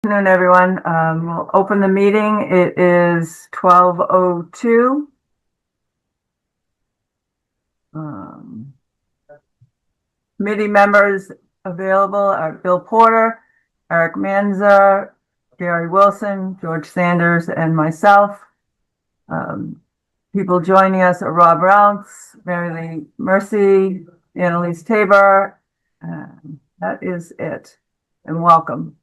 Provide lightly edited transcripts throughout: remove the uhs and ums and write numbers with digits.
Afternoon, everyone. We'll open the meeting. It is 12:02. Committee members available are Bill Porter, Eric Manza, Gary Wilson, George Sanders, and myself. People joining us are Rob Rounce, Mary Lee Mercy, Annalise Tabor. That is it. And welcome.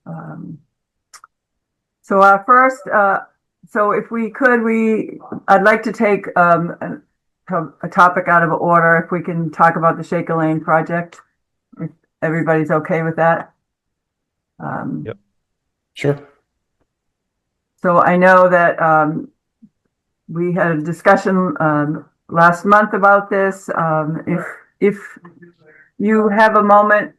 So our first, so if we could, I'd like to take a topic out of order. If we can talk about the Shaker Lane project, if everybody's okay with that. Yep. Sure. So I know that we had a discussion last month about this. If you have a moment,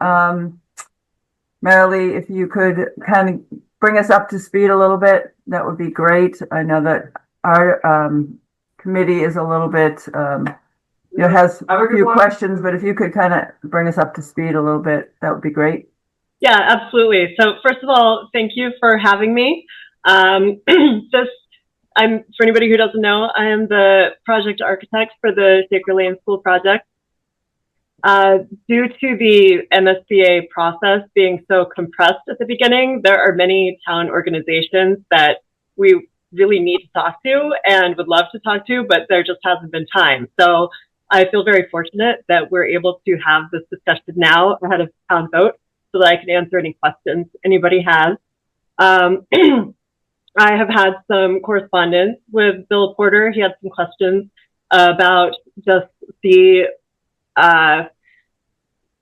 Marilee, if you could kind of bring us up to speed a little bit, that would be great. I know that our committee is a little bit, has a few questions, but if you could kind of bring us up to speed a little bit, that would be great. Yeah, absolutely. So first of all, thank you for having me. For anybody who doesn't know, I am the project architect for the Shaker Lane School project. Due to the MSBA process being so compressed at the beginning, there are many town organizations that we really need to talk to and would love to talk to, but there just hasn't been time. So I feel very fortunate that we're able to have this discussion now ahead of town vote so that I can answer any questions anybody has. I have had some correspondence with Bill Porter. He had some questions about just the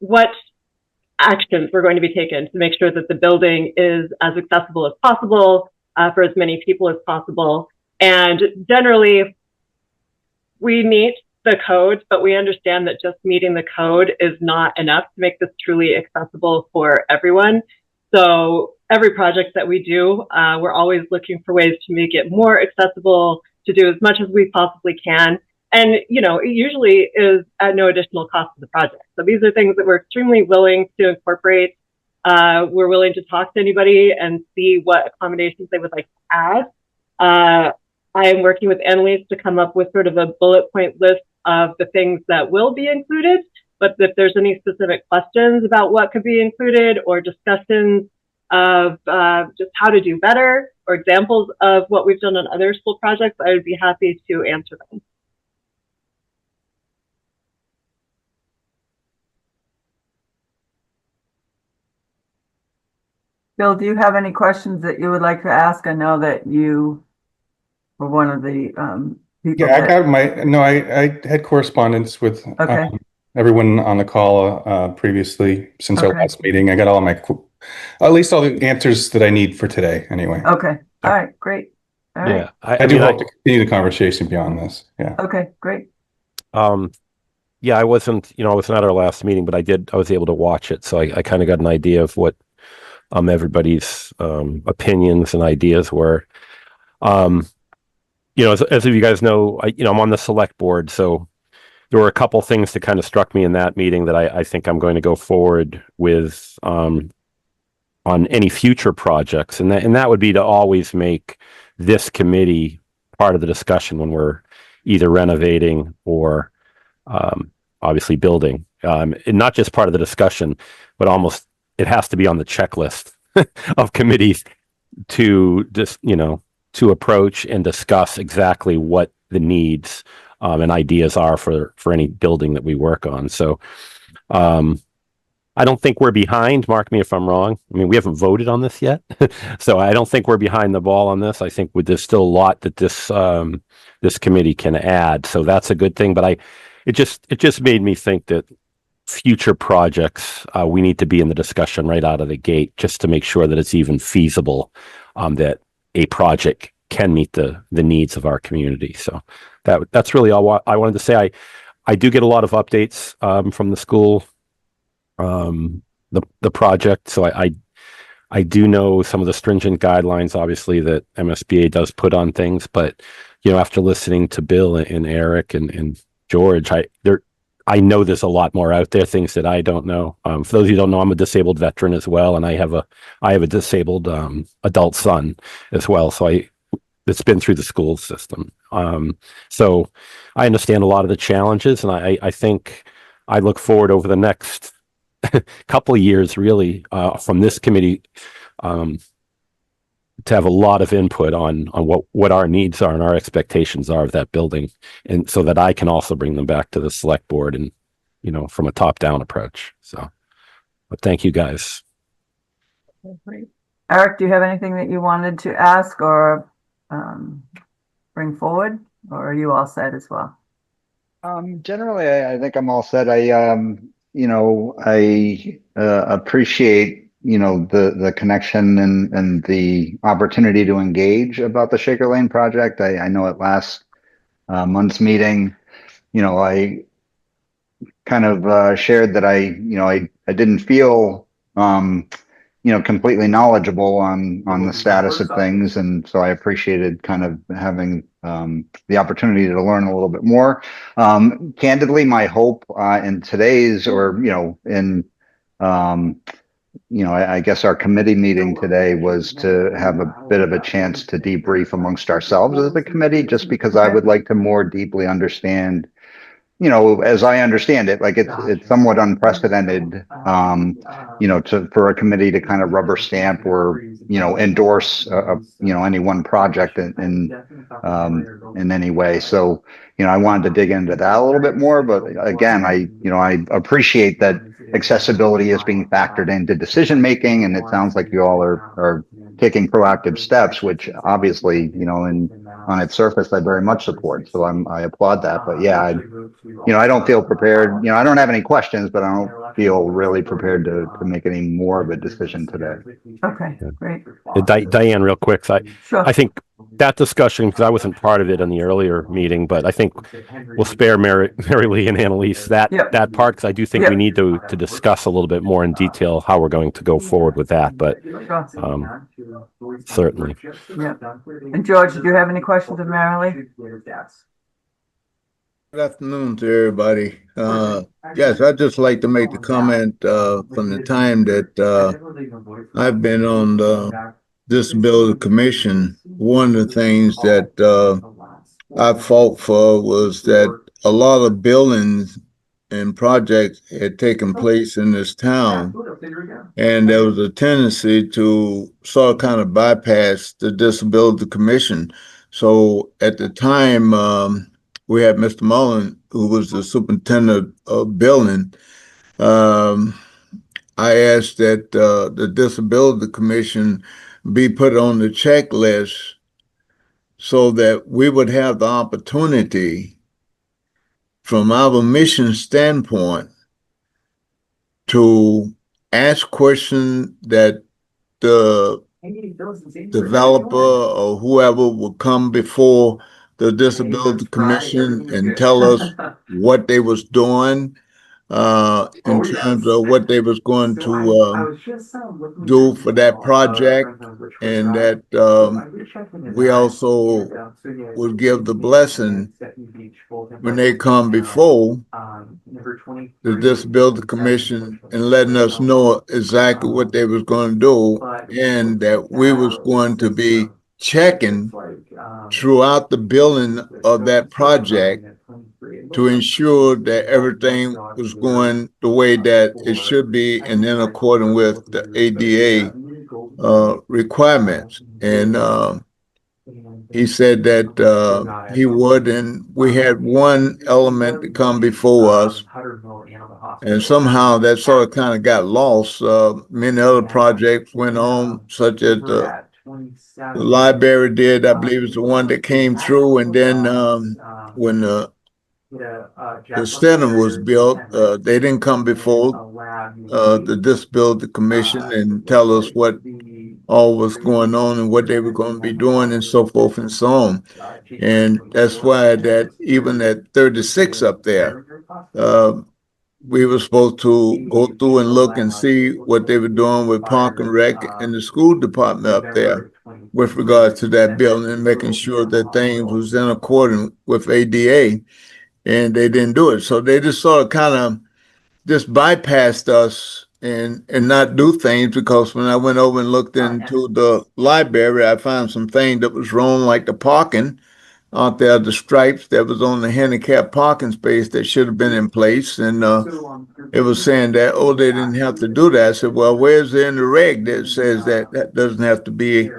what actions were going to be taken to make sure that the building is as accessible as possible for as many people as possible. And generally, we meet the code, but we understand that just meeting the code is not enough to make this truly accessible for everyone. So every project that we do, we're always looking for ways to make it more accessible, to do as much as we possibly can. And, you know, it usually is at no additional cost to the project. So these are things that we're extremely willing to incorporate. We're willing to talk to anybody and see what accommodations they would like to add. I am working with Annalise to come up with sort of a bullet point list of the things that will be included. But if there's any specific questions about what could be included or discussions of just how to do better or examples of what we've done on other school projects, I would be happy to answer them. Bill, do you have any questions that you would like to ask? I know that you were one of the people. Yeah, I had correspondence with everyone on the call previously since our last meeting. I got at least all the answers that I need for today anyway. Okay. All right, great. All right. Yeah, I do hope to continue the conversation beyond this. Yeah. Okay, great. Yeah, I wasn't at our last meeting, but I was able to watch it. So I kind of got an idea of what everybody's opinions and ideas were. As you guys know, I'm on the select board, so there were a couple things that kind of struck me in that meeting that I think I'm going to go forward with on any future projects, and that would be to always make this committee part of the discussion when we're either renovating or obviously building, and not just part of the discussion, but almost it has to be on the checklist of committees to just, to approach and discuss exactly what the needs and ideas are for any building that we work on. So I don't think we're behind. Mark me if I'm wrong. I mean, we haven't voted on this yet, so I don't think we're behind the ball on this. I think there's still a lot that this committee can add. So that's a good thing. But it just made me think that future projects, we need to be in the discussion right out of the gate, just to make sure that it's even feasible, that a project can meet the needs of our community. So that's really all I wanted to say. I do get a lot of updates from the school, the project. So I do know some of the stringent guidelines, obviously, that MSBA does put on things. But after listening to Bill and Eric and George, I know there's a lot more out there, things that I don't know. For those of you who don't know, I'm a disabled veteran as well, and I have a disabled adult son as well. So it's been through the school system. So I understand a lot of the challenges, and I think I look forward over the next couple of years, really, from this committee, to have a lot of input on what our needs are and our expectations are of that building, and so that I can also bring them back to the select board and, from a top-down approach. So, but thank you guys. Eric, do you have anything that you wanted to ask or bring forward, or are you all set as well? Generally, I think I'm all set. I appreciate, the connection and the opportunity to engage about the Shaker Lane project. I know at last month's meeting, I kind of shared that I didn't feel, completely knowledgeable on the status of things. And so I appreciated kind of having the opportunity to learn a little bit more. Candidly, my hope in today's I guess our committee meeting today was to have a bit of a chance to debrief amongst ourselves as a committee, just because I would like to more deeply understand, as I understand it, like it's somewhat unprecedented, for a committee to kind of rubber stamp or, endorse, any one project in any way. So, I wanted to dig into that a little bit more, but again, I appreciate that accessibility is being factored into decision making, and it sounds like you all are taking proactive steps, which obviously, on its surface, I very much support. So I applaud that. But yeah, I don't feel prepared. I don't have any questions, but I don't feel really prepared to make any more of a decision today. Okay, great. Diane, real quick, Sure. I think that discussion, because I wasn't part of it in the earlier meeting, but I think we'll spare Mary Lee and Annalise that part, because I do think we need to discuss a little bit more in detail how we're going to go forward with that. But certainly. Yeah. And George, did you have any questions of Mary Lee? Good afternoon to everybody. Yes, I'd just like to make the comment from the time that I've been on the Disability Commission. One of the things that I fought for was that a lot of buildings and projects had taken place in this town, and there was a tendency to sort of kind of bypass the Disability Commission. So at the time, we had Mr. Mullen, who was the superintendent of building. I asked that the Disability Commission be put on the checklist so that we would have the opportunity, from our mission standpoint, to ask questions that the developer or whoever will come before the Disability Commission and tell us what they was doing in terms of what they was going to do for that project, and that we also would give the blessing when they come before the Disability Commission and letting us know exactly what they was going to do, and that we was going to be checking throughout the building of that project to ensure that everything was going the way that it should be and in accordance with the ADA requirements. And he said that he would, and we had one element to come before us, and somehow that sort of kind of got lost. Many other projects went on, such as the library did, I believe, is the one that came through, and then when the center was built, they didn't come before the Disability Commission and tell us what all was going on and what they were going to be doing and so forth and so on. And that's why that even at 36 up there, we were supposed to go through and look and see what they were doing with Park and Rec and the school department up there with regard to that building, and making sure that things was in accordance with ADA. and they didn't do it. So they just sort of kind of just bypassed us and not do things, because when I went over and looked into the library, I found some things that was wrong, like the parking out there, the stripes that was on the handicap parking space that should have been in place. And it was saying that, oh, they didn't have to do that. I said, well, where's it in the reg that says that that doesn't have to be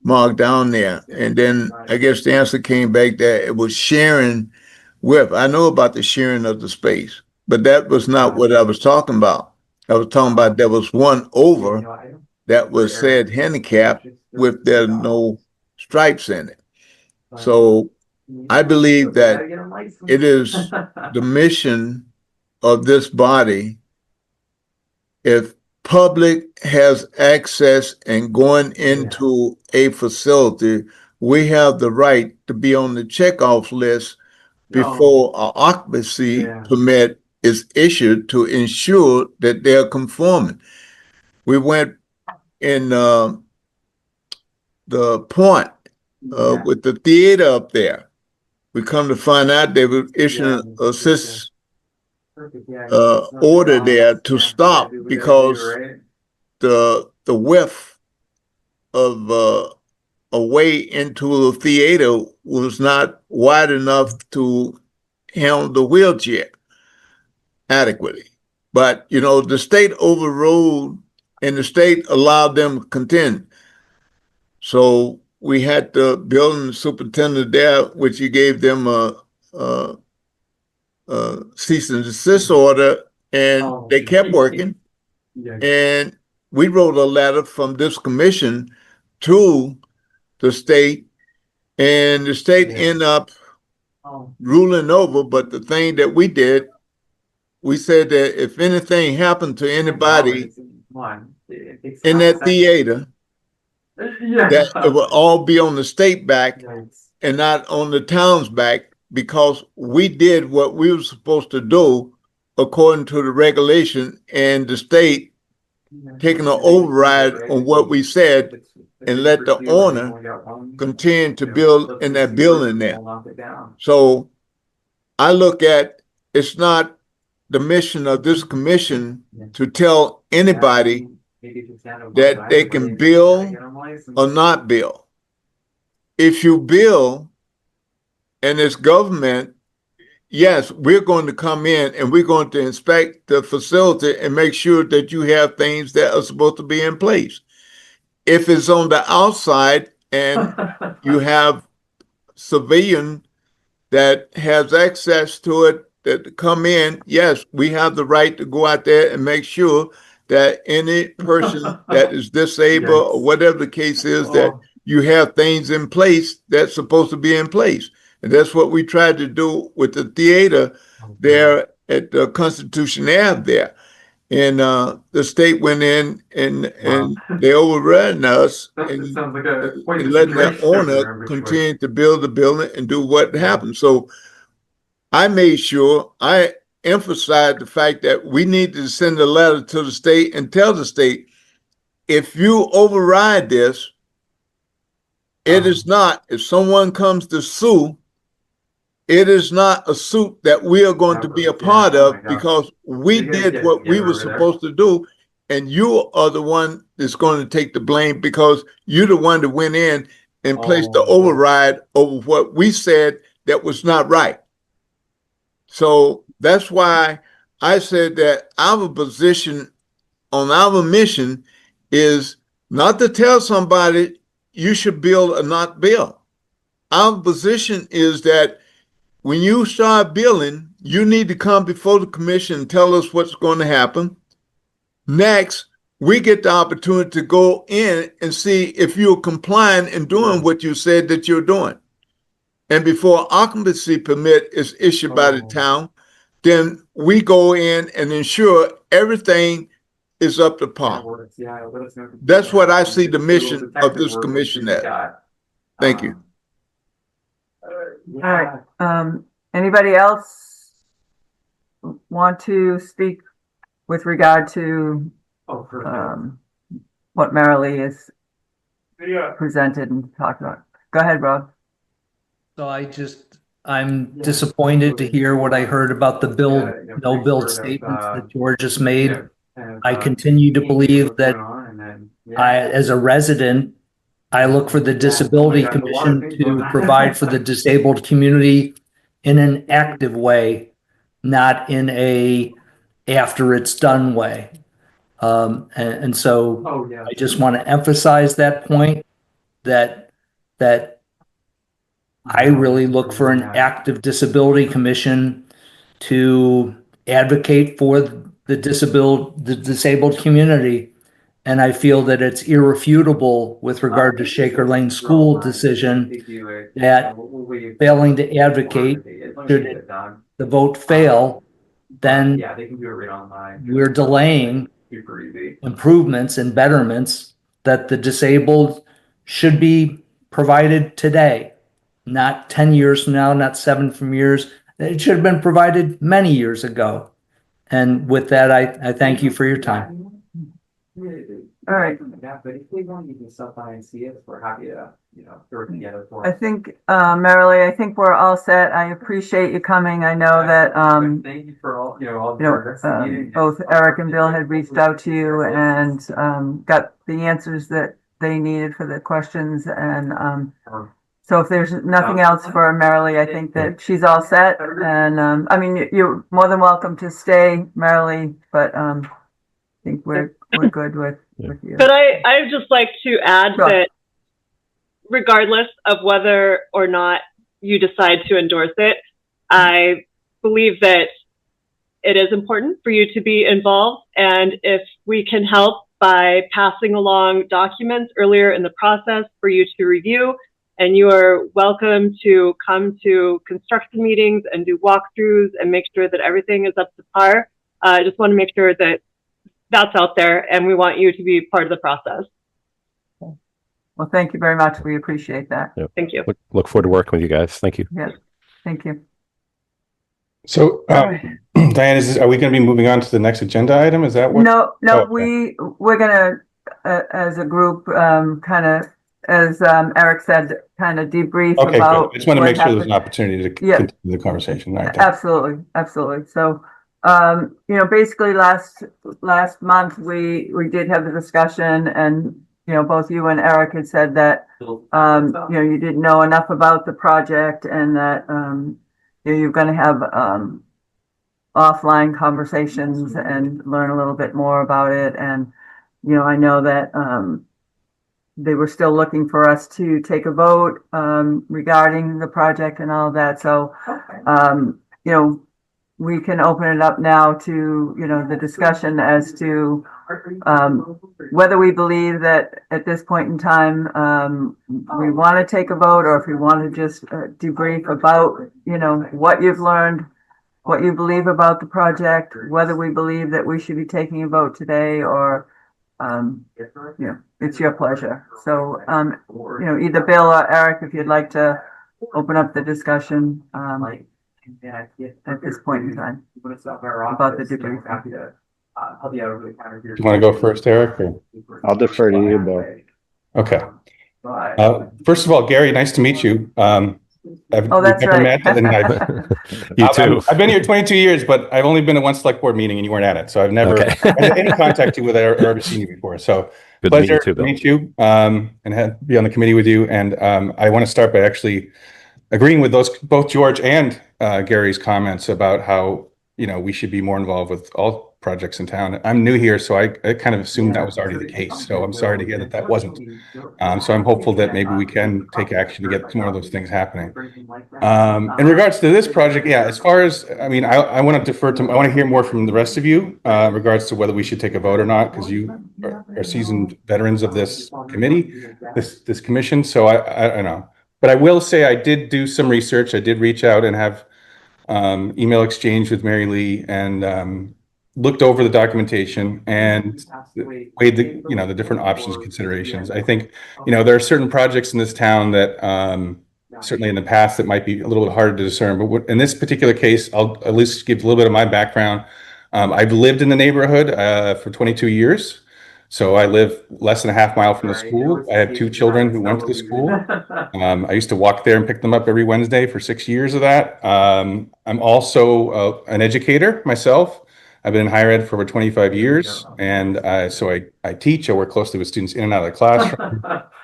marked down there? And then I guess the answer came back that it was sharing with, I know about the sharing of the space, but that was not what I was talking about. I was talking about there was one over that was said handicap with there no stripes in it. So I believe that it is the mission of this body. If public has access and going into a facility, we have the right to be on the checkoff list before an occupancy permit is issued to ensure that they're conforming. We went in the point with the theater up there. We come to find out they were issuing a order there to stop because the width of a way into the theater was not wide enough to handle the wheelchair adequately. But, you know, the state overruled and the state allowed them to continue. So we had the building superintendent there, which he gave them a cease and desist order, and they kept working. And we wrote a letter from this commission to the state, and the state ended up ruling over. But the thing that we did, we said that if anything happened to anybody in that theater, that it will all be on the state back and not on the town's back, because we did what we were supposed to do according to the regulation, and the state taking an override on what we said and let the owner continue to build in that building there. So I look at, it's not the mission of this commission to tell anybody that they can build or not build. If you build and it's government, yes, we're going to come in and we're going to inspect the facility and make sure that you have things that are supposed to be in place. If it's on the outside and you have civilian that has access to it, that come in, yes, we have the right to go out there and make sure that any person that is disabled or whatever the case is, that you have things in place that's supposed to be in place. And that's what we tried to do with the theater there at the Constitution Ave there. And the state went in and they overran us and letting that owner continue to build the building and do what happened. So I made sure I emphasized the fact that we need to send a letter to the state and tell the state, if you override this, it is not, if someone comes to sue, it is not a suit that we are going to be a part of, because we did what we were supposed to do, and you are the one that's going to take the blame, because you're the one that went in and placed the override over what we said that was not right. So that's why I said that our position on our mission is not to tell somebody you should build or not build. Our position is that when you start building, you need to come before the commission and tell us what's going to happen. Next, we get the opportunity to go in and see if you're complying and doing what you said that you're doing. And before occupancy permit is issued by the town, then we go in and ensure everything is up to par. That's what I see the mission of this commission as. Thank you. All right. Anybody else want to speak with regard to what Marilee has presented and talked about? Go ahead, Rob. So I just I'm disappointed to hear what I heard about the no build statements that George just made. I continue to believe that as a resident, I look for the Disability Commission to provide for the disabled community in an active way, not in a after it's done way. And so I just want to emphasize that point that I really look for an active Disability Commission to advocate for the disabled community. And I feel that it's irrefutable with regard to Shaker Lane School decision that failing to advocate, should the vote fail, then we're delaying improvements and betterments that the disabled should be provided today, not 10 years from now, not 7 from years. It should have been provided many years ago. And with that, I thank you for your time. All right. But if we want, you can stop by and see it. We're happy to, throw it together for I think, Marilee, I think we're all set. I appreciate you coming. I know that, thank you for all, all the progress. both Eric and Bill had reached out to you and, got the answers that they needed for the questions. And, so if there's nothing else for Marilee, I think that she's all set. And, I mean, you're more than welcome to stay, Marilee, but, I think we're good with you. But I'd just like to add Sure. that regardless of whether or not you decide to endorse it, I believe that it is important for you to be involved. And if we can help by passing along documents earlier in the process for you to review, and you are welcome to come to construction meetings and do walkthroughs and make sure that everything is up to par. I just want to make sure that that's out there, and we want you to be part of the process. Well, thank you very much. We appreciate that. Yep. Thank you. Look forward to working with you guys. Thank you. Yeah, thank you. So, Diane, are we going to be moving on to the next agenda item? Is that what? No, Oh, okay. we're gonna, as a group, kind of, as Eric said, kind of debrief Okay, good. about. I just want to what make sure there's happened. an opportunity to Yeah. continue the conversation. All right. Absolutely, absolutely. So, basically last month, we did have the discussion, and, both you and Eric had said that, you didn't know enough about the project, and that, you're gonna have, offline conversations and learn a little bit more about it. And, I know that, they were still looking for us to take a vote, regarding the project and all of that. So, we can open it up now to, the discussion as to, whether we believe that at this point in time, we want to take a vote, or if we want to just debrief about, what you've learned, what you believe about the project, whether we believe that we should be taking a vote today, or, it's your pleasure. So, either Bill or Eric, if you'd like to open up the discussion, at this point in time about the debrief. Help you out over the counter here. Do you want to go first, Eric? Or? I'll defer to you, Bill. Okay. First of all, Gary, nice to meet you. Oh, that's we've never right. met, and You too. I've been here 22 years, but I've only been to one select board meeting, and you weren't at it. So I've never Okay. had any contact with you or ever seen you before. So Good to meet pleasure you too, to Bill. meet you, and be on the committee with you. And I want to start by actually agreeing with both George and Gary's comments about how, we should be more involved with all projects in town. I'm new here, so I kind of assumed that was already the case. So I'm sorry to hear that wasn't. So I'm hopeful that maybe we can take action to get more of those things happening. In regards to this project, yeah, as far as, I want to defer to, I want to hear more from the rest of you in regards to whether we should take a vote or not, because you are seasoned veterans of this committee, this commission. So I don't know. But I will say I did do some research. I did reach out and have email exchange with Mary Lee, and looked over the documentation and weighed the different options and considerations. I think, there are certain projects in this town that certainly in the past that might be a little bit harder to discern. But in this particular case, I'll at least give a little bit of my background. I've lived in the neighborhood for 22 years. So I live less than a half mile from the school. I have 2 children who went to the school. I used to walk there and pick them up every Wednesday for 6 years of that. I'm also an educator myself. I've been in higher ed for over 25 years. And so I teach, I work closely with students in and out of the classroom,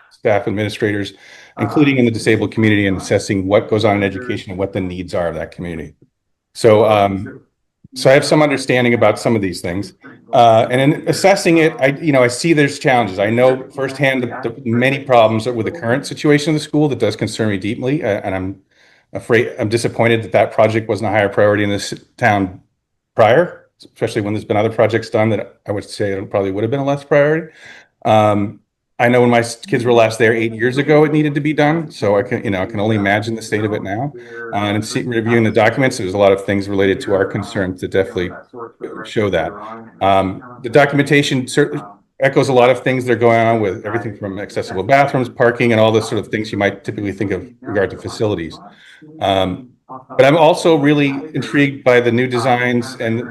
staff, administrators, including in the disabled community, and assessing what goes on in education and what the needs are of that community. So, so I have some understanding about some of these things. And in assessing it, I see there's challenges. I know firsthand the many problems with the current situation of the school that does concern me deeply. And I'm disappointed that project wasn't a higher priority in this town prior, especially when there's been other projects done that I would say it probably would have been a less priority. I know when my kids were last there 8 years ago, it needed to be done. So I can only imagine the state of it now. And reviewing the documents, there's a lot of things related to our concerns that definitely show that. The documentation certainly echoes a lot of things that are going on with everything from accessible bathrooms, parking, and all the sort of things you might typically think of in regard to facilities. But I'm also really intrigued by the new designs and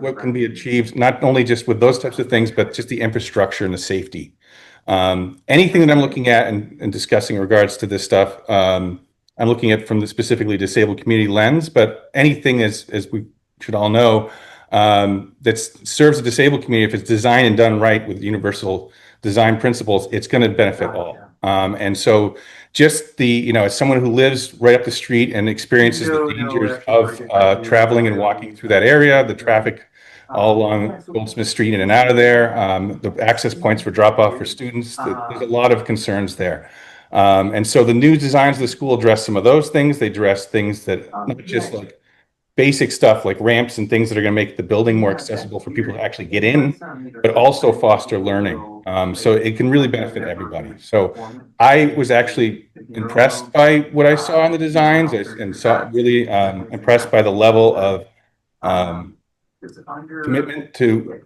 what can be achieved, not only just with those types of things, but just the infrastructure and the safety. Anything that I'm looking at and discussing in regards to this stuff, I'm looking at from the specifically disabled community lens, but anything as we should all know, that serves the disabled community, if it's designed and done right with universal design principles, it's going to benefit all. And so just as someone who lives right up the street and experiences the dangers of traveling and walking through that area, the traffic all along Goldsmith Street in and out of there, the access points for drop off for students, there's a lot of concerns there. And so the new designs of the school address some of those things. They address things that not just like basic stuff like ramps and things that are going to make the building more accessible for people to actually get in, but also foster learning. So it can really benefit everybody. So I was actually impressed by what I saw in the designs and saw really impressed by the level of commitment to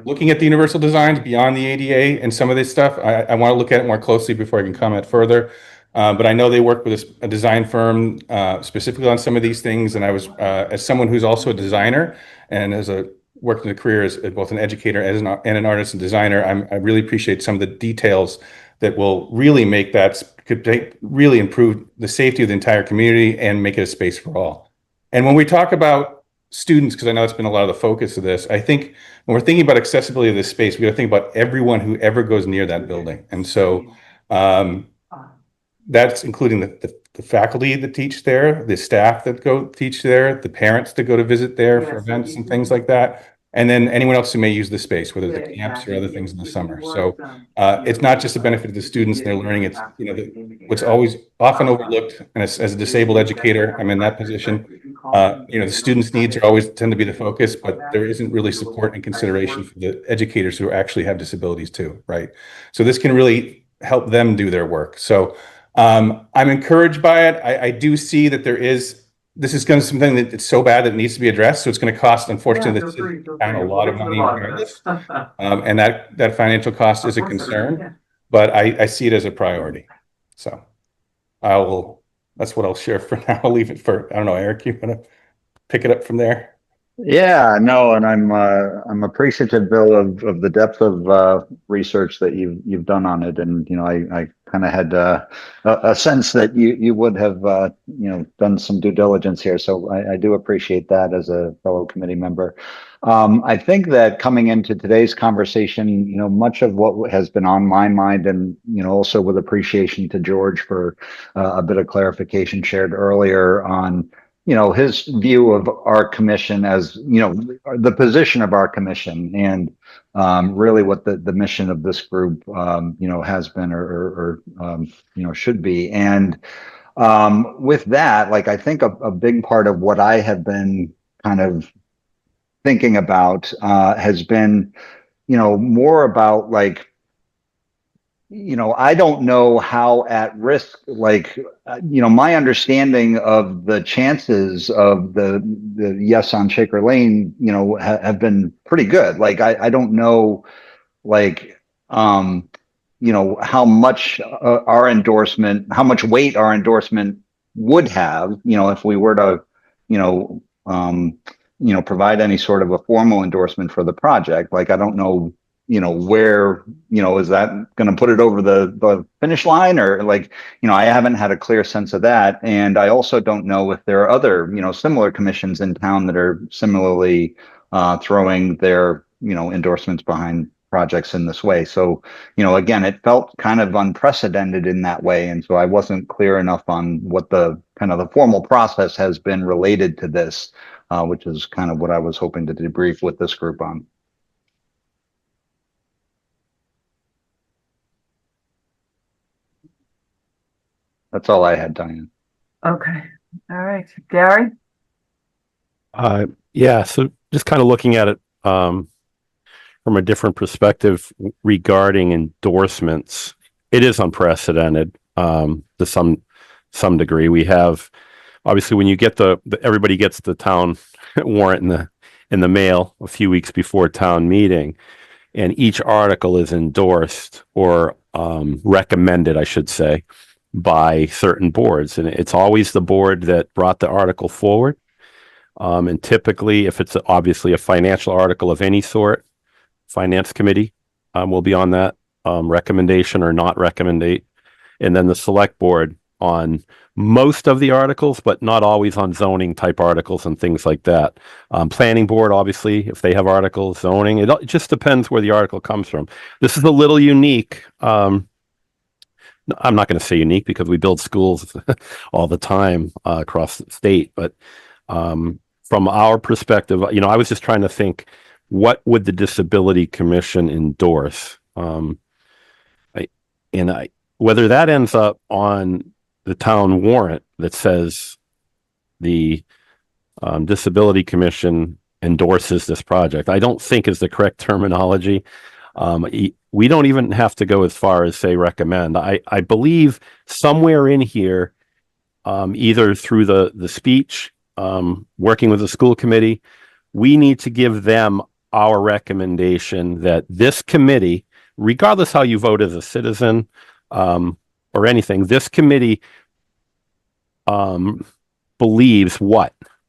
looking at the universal designs beyond the ADA and some of this stuff. I want to look at it more closely before I can comment further. But I know they work with a design firm specifically on some of these things. And I was, as someone who's also a designer and worked in a career as both an educator and an artist and designer, I really appreciate some of the details that will really make really improve the safety of the entire community and make it a space for all. And when we talk about students, because I know it's been a lot of the focus of this, I think when we're thinking about accessibility of this space, we got to think about everyone who ever goes near that building. And so that's including the faculty that teach there, the staff that go teach there, the parents that go to visit there for events and things like that, and then anyone else who may use the space, whether it's the camps or other things in the summer. So it's not just a benefit to the students and their learning. It's what's always often overlooked, and as a disabled educator, I'm in that position. The students' needs always tend to be the focus, but there isn't really support and consideration for the educators who actually have disabilities too, right? So this can really help them do their work. So I'm encouraged by it. I do see that this is going to be something that it's so bad that it needs to be addressed. So it's going to cost, unfortunately, the city a lot of money regardless. And that financial cost is a concern, but I see it as a priority. So that's what I'll share for now. I'll leave it for, I don't know, Eric, you want to pick it up from there? Yeah, no, and I'm appreciative, Bill, of the depth of research that you've done on it, and I kind of had a sense that you would have done some due diligence here, so I do appreciate that as a fellow committee member. I think that coming into today's conversation, much of what has been on my mind, and also with appreciation to George for a bit of clarification shared earlier on his view of our commission as, the position of our commission and really what the mission of this group, has been or should be. And with that, I think a big part of what I have been kind of thinking about has been, more about I don't know how at risk, my understanding of the chances of the yes on Shaker Lane, have been pretty good. I don't know, how much our endorsement, how much weight our endorsement would have, if we were to, provide any sort of a formal endorsement for the project. I don't know where, is that going to put it over the finish line, or like, I haven't had a clear sense of that. And I also don't know if there are other, similar commissions in town that are similarly throwing their, endorsements behind projects in this way. So, again, it felt kind of unprecedented in that way. And so I wasn't clear enough on what the kind of the formal process has been related to this, which is kind of what I was hoping to debrief with this group on. That's all I had, Diane. Okay. All right. Gary? Yeah, so just kind of looking at it from a different perspective regarding endorsements, it is unprecedented to some degree. We have, obviously, when you get everybody gets the town warrant in the mail a few weeks before town meeting, and each article is endorsed or recommended, I should say, by certain boards, and it's always the board that brought the article forward. And typically, if it's obviously a financial article of any sort, finance committee will be on that recommendation or not recommendate, and then the select board on most of the articles, but not always on zoning type articles and things like that. Planning board, obviously, if they have articles, zoning, it just depends where the article comes from. This is a little unique. I'm not going to say unique because we build schools all the time across the state, but from our perspective, I was just trying to think, what would the Disability Commission endorse? Whether that ends up on the town warrant that says the Disability Commission endorses this project, I don't think is the correct terminology. We don't even have to go as far as say recommend. I believe somewhere in here, either through the speech, working with the school committee, we need to give them our recommendation that this committee, regardless how you vote as a citizen or anything, this committee believes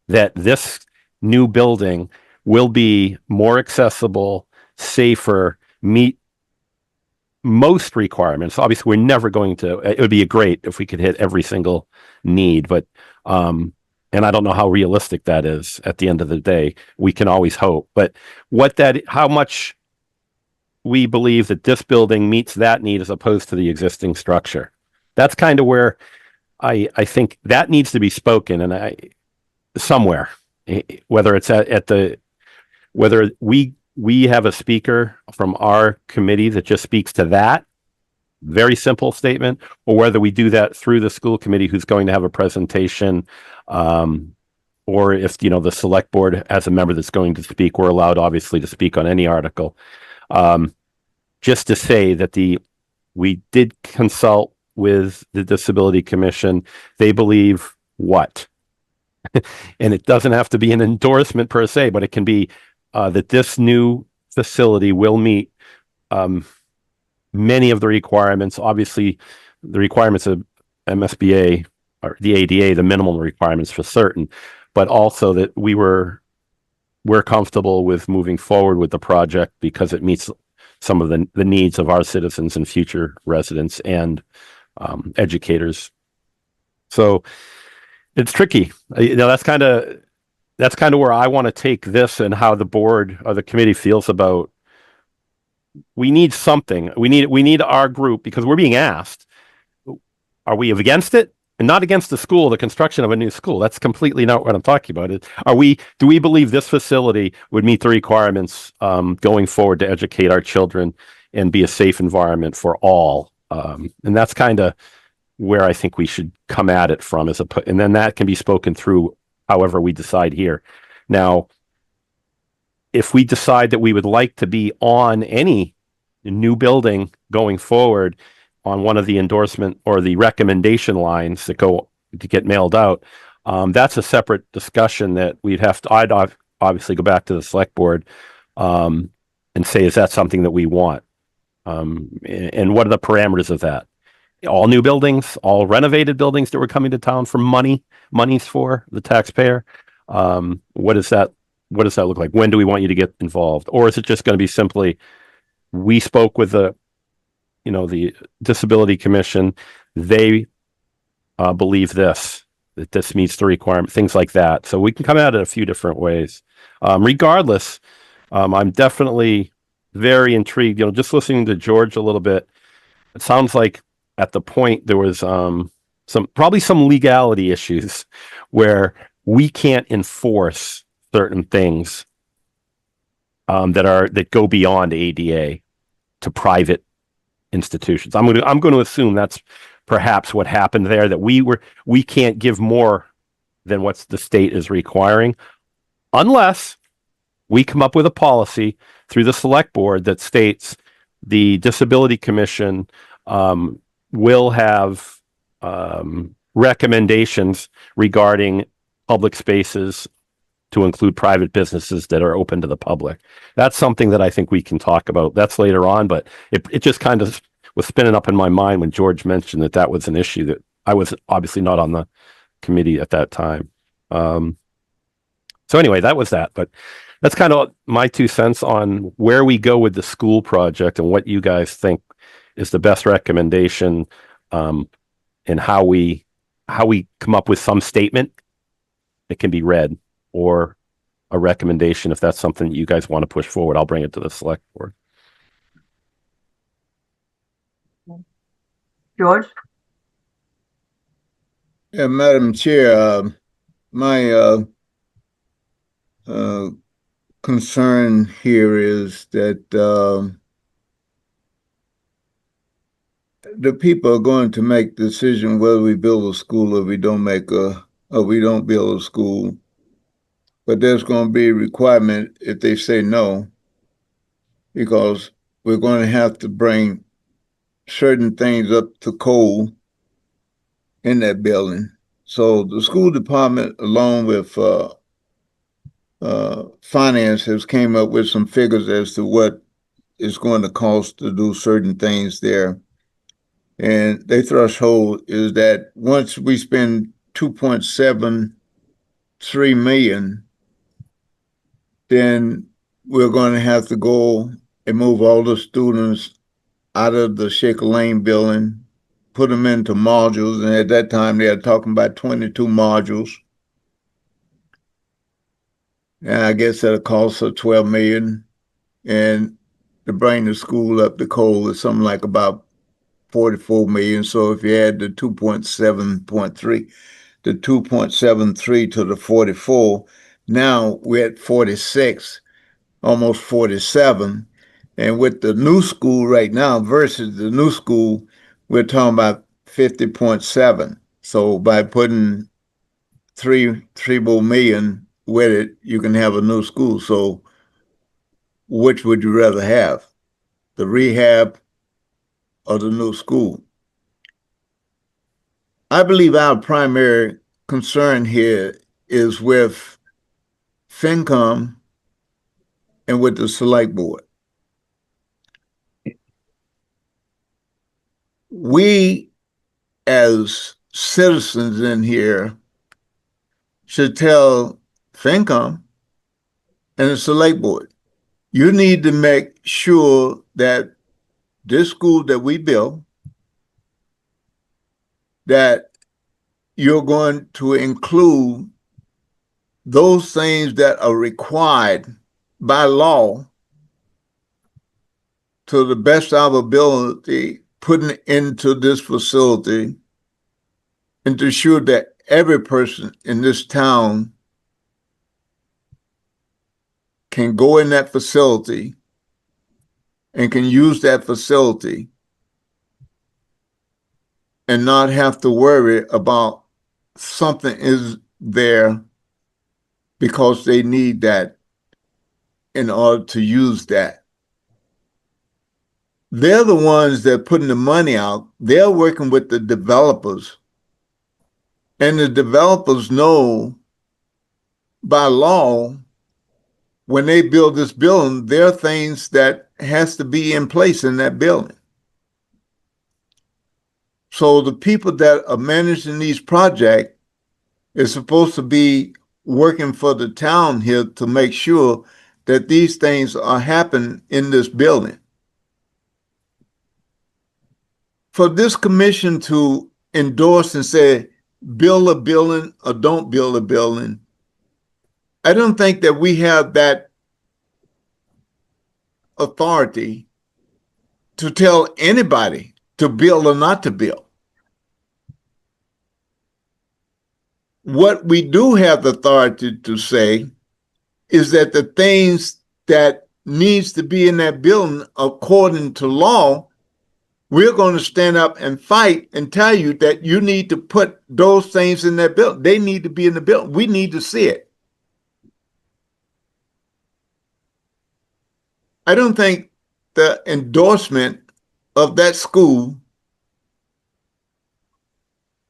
that this new building will be more accessible, safer, meet most requirements. Obviously, we're never going to, it would be great if we could hit every single need, but and I don't know how realistic that is at the end of the day. We can always hope, but how much we believe that this building meets that need as opposed to the existing structure. That's kind of where I think that needs to be spoken, and somewhere, whether it's whether we have a speaker from our committee that just speaks to that very simple statement, or whether we do that through the school committee who's going to have a presentation, or if the select board has a member that's going to speak, we're allowed obviously to speak on any article. Just to say that we did consult with the Disability Commission. They believe what? And it doesn't have to be an endorsement per se, but it can be that this new facility will meet many of the requirements. Obviously, the requirements of MSBA or the ADA, the minimum requirements for certain, but also that we're comfortable with moving forward with the project because it meets some of the needs of our citizens and future residents and educators. So it's tricky. That's kind of where I want to take this and how the board or the committee feels about. We need something. We need our group, because we're being asked, are we against it? And not against the school, the construction of a new school. That's completely not what I'm talking about. Do we believe this facility would meet the requirements going forward to educate our children and be a safe environment for all? And that's kind of where I think we should come at it from, and then that can be spoken through however we decide here. Now, if we decide that we would like to be on any new building going forward on one of the endorsement or the recommendation lines that get mailed out, that's a separate discussion that I'd obviously go back to the select board and say, is that something that we want? And what are the parameters of that? All new buildings, all renovated buildings that were coming to town for monies for the taxpayer. What does that look like? When do we want you to get involved? Or is it just going to be simply we spoke with the Disability Commission. They believe that this meets the requirement, things like that. So we can come at it a few different ways. Regardless, I'm definitely very intrigued. Just listening to George a little bit, it sounds like at the point there was probably some legality issues where we can't enforce certain things that go beyond ADA to private institutions. I'm going to assume that's perhaps what happened there, that we can't give more than what the state is requiring, unless we come up with a policy through the select board that states the Disability Commission will have recommendations regarding public spaces to include private businesses that are open to the public. That's something that I think we can talk about. That's later on, but it just kind of was spinning up in my mind when George mentioned that was an issue that I was obviously not on the committee at that time. So anyway, that was that, but that's kind of my 2 cents on where we go with the school project and what you guys think is the best recommendation, and how we come up with some statement that can be read, or a recommendation. If that's something that you guys want to push forward, I'll bring it to the select board. George? Yeah, Madam Chair, my concern here is that the people are going to make the decision whether we build a school or we don't build a school. But there's going to be a requirement if they say no, because we're going to have to bring certain things up to code in that building. So the school department, along with finance, has came up with some figures as to what it's going to cost to do certain things there. And their threshold is that once we spend $2.73 million, then we're going to have to go and move all the students out of the Shaker Lane building, put them into modules. And at that time, they were talking about 22 modules. And I guess that'll cost us $12 million. And to bring the school up to code is something like about $44 million. So if you add the 2.73 to the 44, now we're at 46, almost 47. And with the new school right now versus the new school, we're talking about 50.7. So by putting three more million with it, you can have a new school. So which would you rather have, the rehab or the new school? I believe our primary concern here is with FinCom and with the select board. We, as citizens in here, should tell FinCom and the select board, you need to make sure that this school that we build, that you're going to include those things that are required by law to the best of our ability, putting into this facility, and to ensure that every person in this town can go in that facility and can use that facility and not have to worry about something is there because they need that in order to use that. They're the ones that are putting the money out. They're working with the developers. And the developers know by law, when they build this building, there are things that has to be in place in that building. So the people that are managing these projects is supposed to be working for the town here to make sure that these things are happening in this building. for this commission to endorse and say, build a building or don't build a building, I don't think that we have that authority to tell anybody to build or not to build. What we do have the authority to say is that the things that needs to be in that building according to law, we're going to stand up and fight and tell you that you need to put those things in that building. They need to be in the building. We need to see it. I don't think the endorsement of that school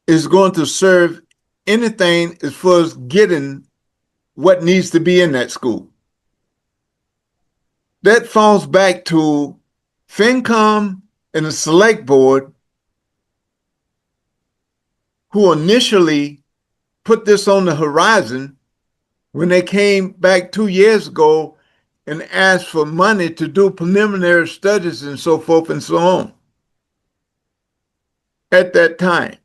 is going to serve anything as far as getting what needs to be in that school. That falls back to FinCom and the select board, who initially put this on the horizon when they came back 2 years ago and asked for money to do preliminary studies and so forth and so on at that time.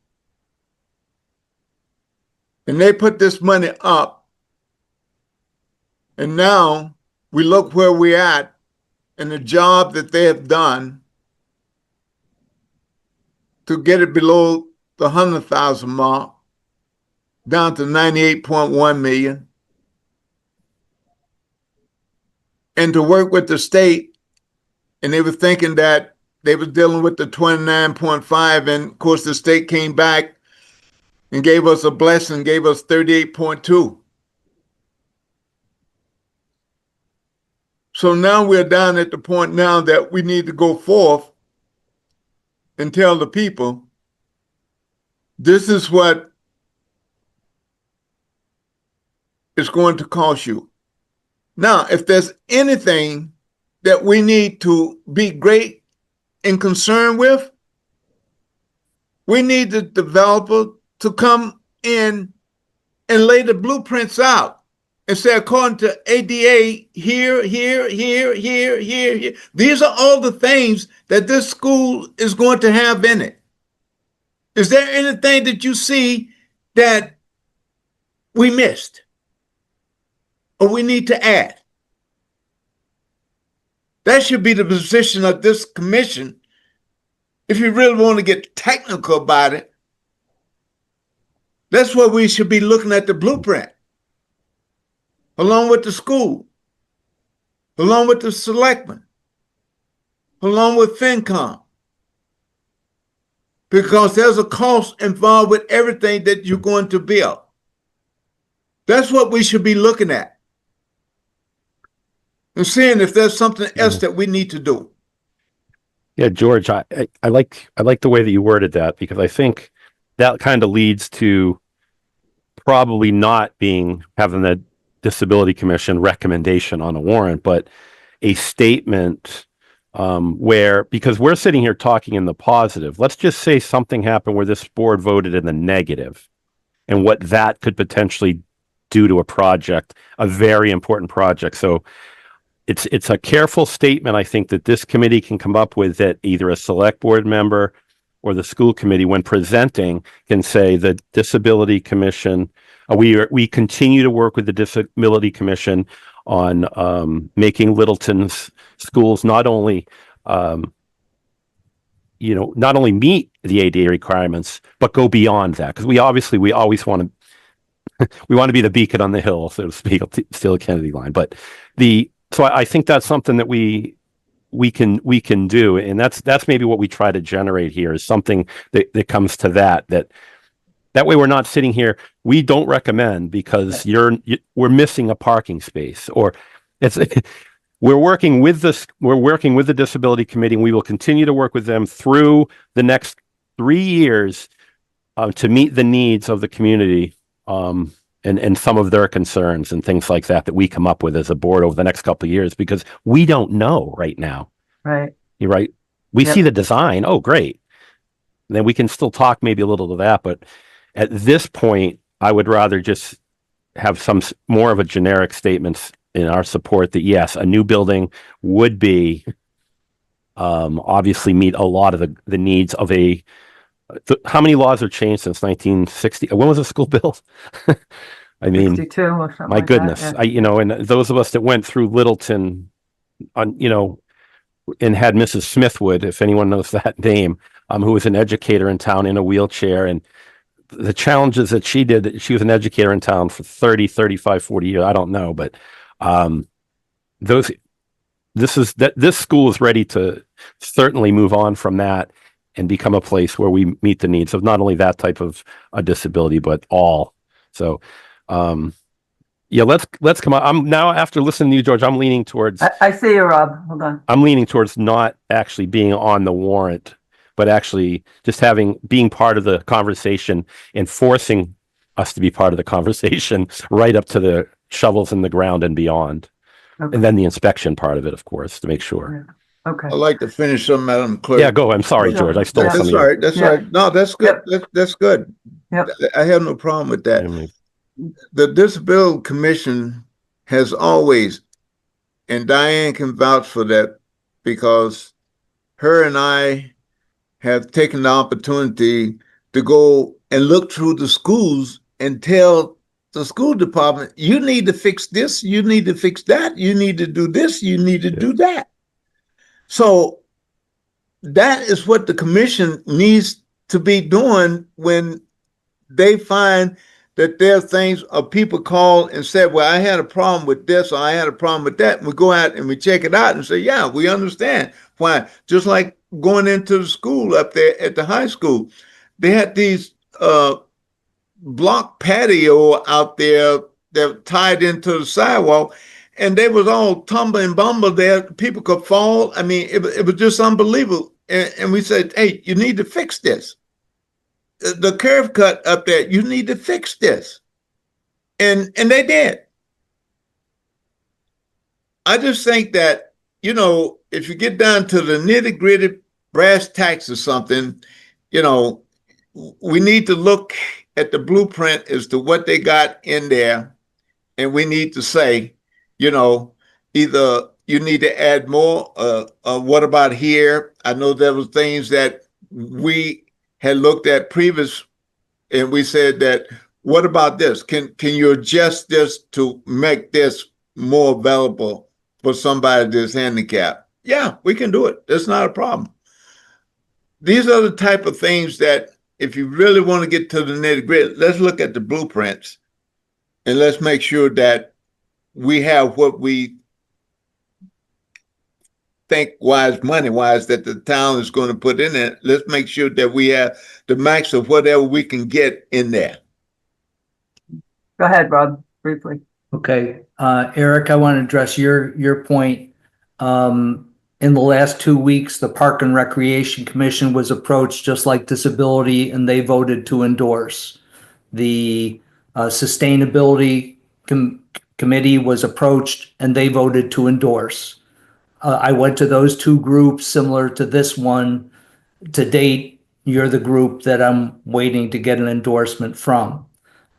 And they put this money up, and now we look where we're at and the job that they have done to get it below the 100,000 mark, down to 98.1 million. And to work with the state, and they were thinking that they were dealing with the 29.5, and of course the state came back and gave us a blessing, gave us 38.2. So now we're down at the point now that we need to go forth and tell the people, this is what it's going to cost you. Now, if there's anything that we need to be great and concerned with, we need the developer to come in and lay the blueprints out and say, according to ADA, here. These are all the things that this school is going to have in it. Is there anything that you see that we missed or we need to add? That should be the position of this commission. If you really want to get technical about it, that's what we should be looking at, the blueprint, along with the school, along with the selectmen, along with FinCom, because there's a cost involved with everything that you're going to build. That's what we should be looking at and seeing if there's something else that we need to do. Yeah, George, I like the way that you worded that, because I think that kind of leads to probably not having the Disability Commission recommendation on a warrant, but a statement where, because we're sitting here talking in the positive, let's just say something happened where this board voted in the negative, and what that could potentially do to a project, a very important project. So it's a careful statement, I think, that this committee can come up with, that either a select board member or the school committee, when presenting, can say the Disability Commission, we continue to work with the Disability Commission on making Littleton's schools not only meet the ADA requirements, but go beyond that. Because we always want to be the beacon on the hill, so to speak, still the Kennedy line. But so I think that's something that we can do, and that's maybe what we try to generate here, is something that comes to that way we're not sitting here, we don't recommend because we're missing a parking space, or we're working with the Disability Committee, and we will continue to work with them through the next 3 years to meet the needs of the community, and some of their concerns and things like that we come up with as a board over the next couple of years, because we don't know right now. Right. You're right. We see the design. Oh, great. And then we can still talk maybe a little to that, but at this point, I would rather just have some more of a generic statements in our support that yes, a new building would be obviously meet a lot of the needs of how many laws have changed since 1960? When was the school built? I mean, 62 or something my like goodness, that, yeah. and those of us that went through Littleton and had Mrs. Smithwood, if anyone knows that name, who was an educator in town in a wheelchair, and the challenges that she did. She was an educator in town for 30, 35, 40 years. I don't know, but this school is ready to certainly move on from that and become a place where we meet the needs of not only that type of a disability, but all. So, let's come on. I'm now, after listening to you, George, I'm leaning towards, I see you, Rob. Hold on. I'm leaning towards not actually being on the warrant, but actually just being part of the conversation and forcing us to be part of the conversation right up to the shovels in the ground and beyond. Okay. And then the inspection part of it, of course, to make sure. Okay. I'd like to finish some, Madam Clerk. Yeah, go. I'm sorry, Sure. George. I stole That's some all of right. That's Yeah. all right. No, that's good. That's good. Yep. I have no problem with that. your. The Disability Commission has always, and Diane can vouch for that, because her and I have taken the opportunity to go and look through the schools and tell the school department, you need to fix this, you need to fix that, you need to do this, you need to do that. So that is what the commission needs to be doing when they find that there are things, or people call and say, well, I had a problem with this, or I had a problem with that. And we go out and we check it out and say, yeah, we understand why. Just like going into the school up there at the high school, they had these block patio out there that tied into the sidewalk, and they was all tumble and bumble there. People could fall. I mean, it was just unbelievable. And we said, hey, you need to fix this. The curve cut up there, you need to fix this. And they did. I just think that, if you get down to the nitty gritty brass tacks or something, we need to look at the blueprint as to what they got in there. And we need to say, either you need to add more, what about here? I know there was things that we had looked at previous, and we said that, what about this? Can you adjust this to make this more available for somebody that's handicapped? Yeah, we can do it. That's not a problem. These are the type of things that, if you really want to get to the nitty gritty, let's look at the blueprints and let's make sure that we have what we think money wise that the town is going to put in it. Let's make sure that we have the max of whatever we can get in there. Go ahead, Rob, briefly. Okay, Eric, I want to address your point. In the last 2 weeks, the Park and Recreation Commission was approached just like disability, and they voted to endorse. The Sustainability Committee was approached, and they voted to endorse. I went to those two groups, similar to this one. To date, you're the group that I'm waiting to get an endorsement from.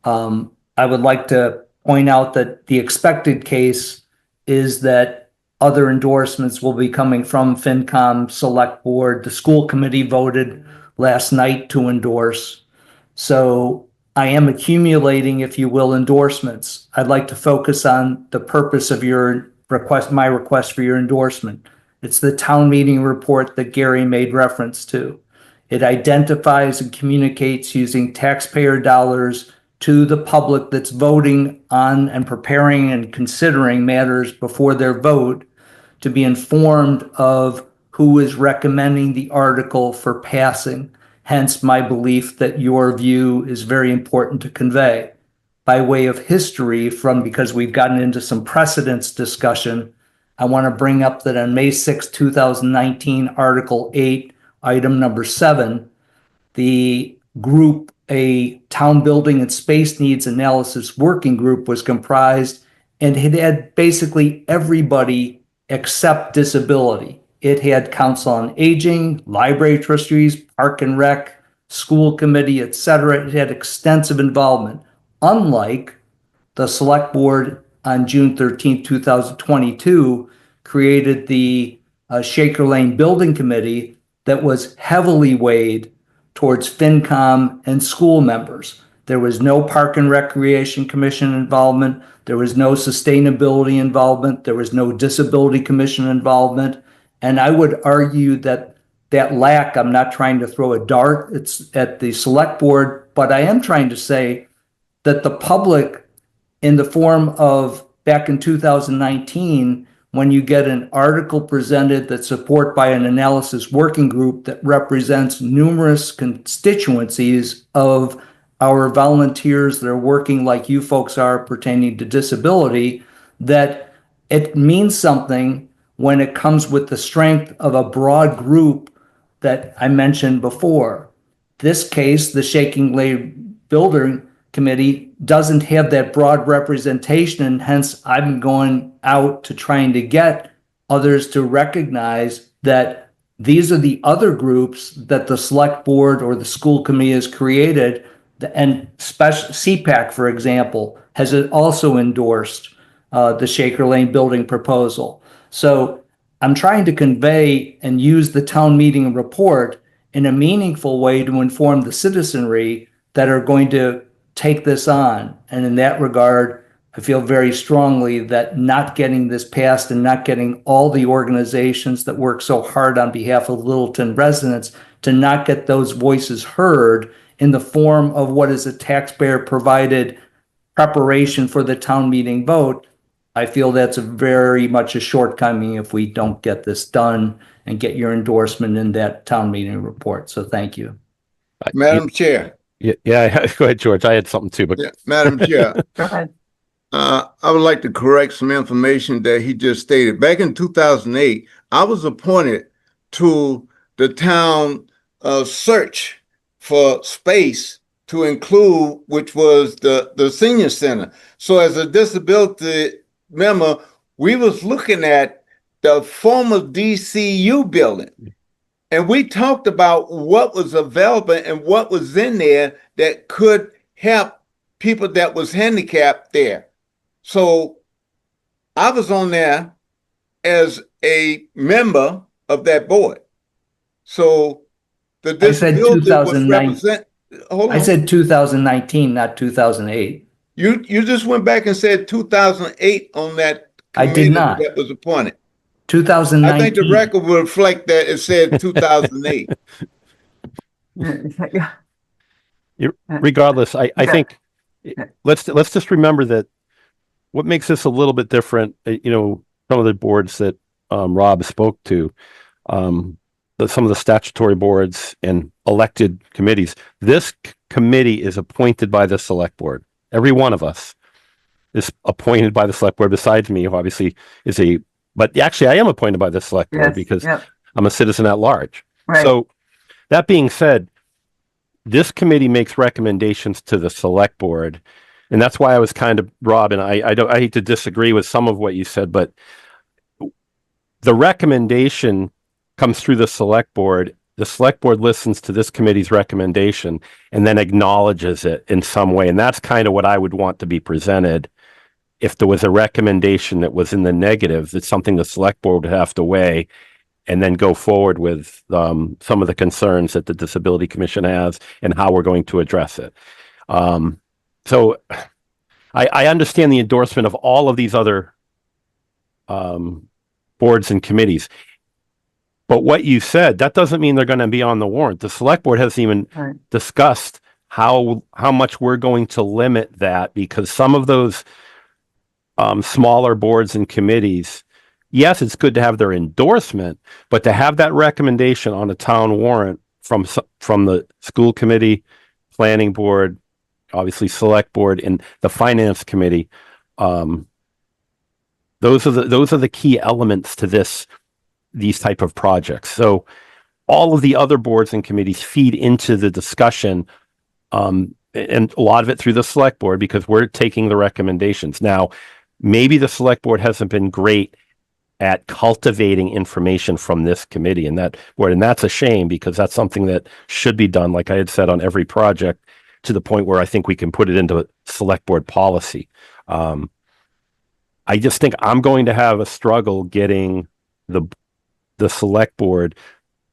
I would like to point out that the expected case is that other endorsements will be coming from FinCom Select Board. The school committee voted last night to endorse. So I am accumulating, if you will, endorsements. I'd like to focus on the purpose of your request, my request for your endorsement. It's the town meeting report that Gary made reference to. It identifies and communicates using taxpayer dollars to the public that's voting on and preparing and considering matters before their vote, to be informed of who is recommending the article for passing. Hence my belief that your view is very important to convey. By way of history, because we've gotten into some precedence discussion, I want to bring up that on May 6, 2019, Article 8, item number 7, the group, a town building and space needs analysis working group, was comprised, and it had basically everybody except disability. It had Council on Aging, library trustees, Park and Rec, school committee, etc. It had extensive involvement. Unlike the Select Board on June 13, 2022, created the Shaker Lane Building Committee that was heavily weighed towards FinCom and school members. There was no Park and Recreation Commission involvement. There was no sustainability involvement. There was no Disability Commission involvement. And I would argue that lack, I'm not trying to throw a dart at the select board, but I am trying to say that the public, in the form of back in 2019, when you get an article presented that's supported by an analysis working group that represents numerous constituencies of our volunteers that are working like you folks are pertaining to disability, that it means something when it comes with the strength of a broad group that I mentioned before. This case, the Shaking Lane Building Committee doesn't have that broad representation, and hence I'm going out to trying to get others to recognize that these are the other groups that the select board or the school committee has created. And special CPAC, for example, has also endorsed the Shaker Lane building proposal. So I'm trying to convey and use the town meeting report in a meaningful way to inform the citizenry that are going to take this on. And in that regard, I feel very strongly that not getting this passed and not getting all the organizations that work so hard on behalf of Littleton residents to not get those voices heard in the form of what is a taxpayer provided preparation for the town meeting vote, I feel that's very much a shortcoming if we don't get this done and get your endorsement in that town meeting report. So thank you. Madam Chair. Yeah, go ahead, George. I had something too, but Yeah, Madam Chair. Go ahead. I would like to correct some information that he just stated. Back in 2008, I was appointed to the town search for space to include, which was the senior center. So as a disability member, we was looking at the former DCU building. And we talked about what was available and what was in there that could help people that was handicapped there. So I was on there as a member of that board. So the disability was represent. Hold on. I said 2019, not 2008. You just went back and said 2008 on that I did not. That was appointed. 2019. I think the record will reflect that it said 2008. Yeah. regardless, I think let's just remember that what makes this a little bit different, some of the boards that Rob spoke to, some of the statutory boards and elected committees, this committee is appointed by the select board. Every one of us is appointed by the select board, besides me, who obviously is but actually I am appointed by the select board because I'm a citizen at large. Right. So that being said, this committee makes recommendations to the select board. And that's why I was kind of, Rob, and I hate to disagree with some of what you said, but the recommendation comes through the select board. The select board listens to this committee's recommendation and then acknowledges it in some way. And that's kind of what I would want to be presented. If there was a recommendation that was in the negative, that's something the select board would have to weigh and then go forward with some of the concerns that the Disability Commission has and how we're going to address it. So I understand the endorsement of all of these other boards and committees. But what you said, that doesn't mean they're going to be on the warrant. The select board hasn't even discussed how much we're going to limit that, because some of those smaller boards and committees, yes, it's good to have their endorsement, but to have that recommendation on a town warrant from the school committee, planning board, obviously select board, and the finance committee, those are the key elements to these type of projects. So all of the other boards and committees feed into the discussion, and a lot of it through the select board, because we're taking the recommendations. Now, maybe the select board hasn't been great at cultivating information from this committee and that board, and that's a shame, because that's something that should be done, like I had said, on every project, to the point where I think we can put it into select board policy. I just think I'm going to have a struggle getting the select board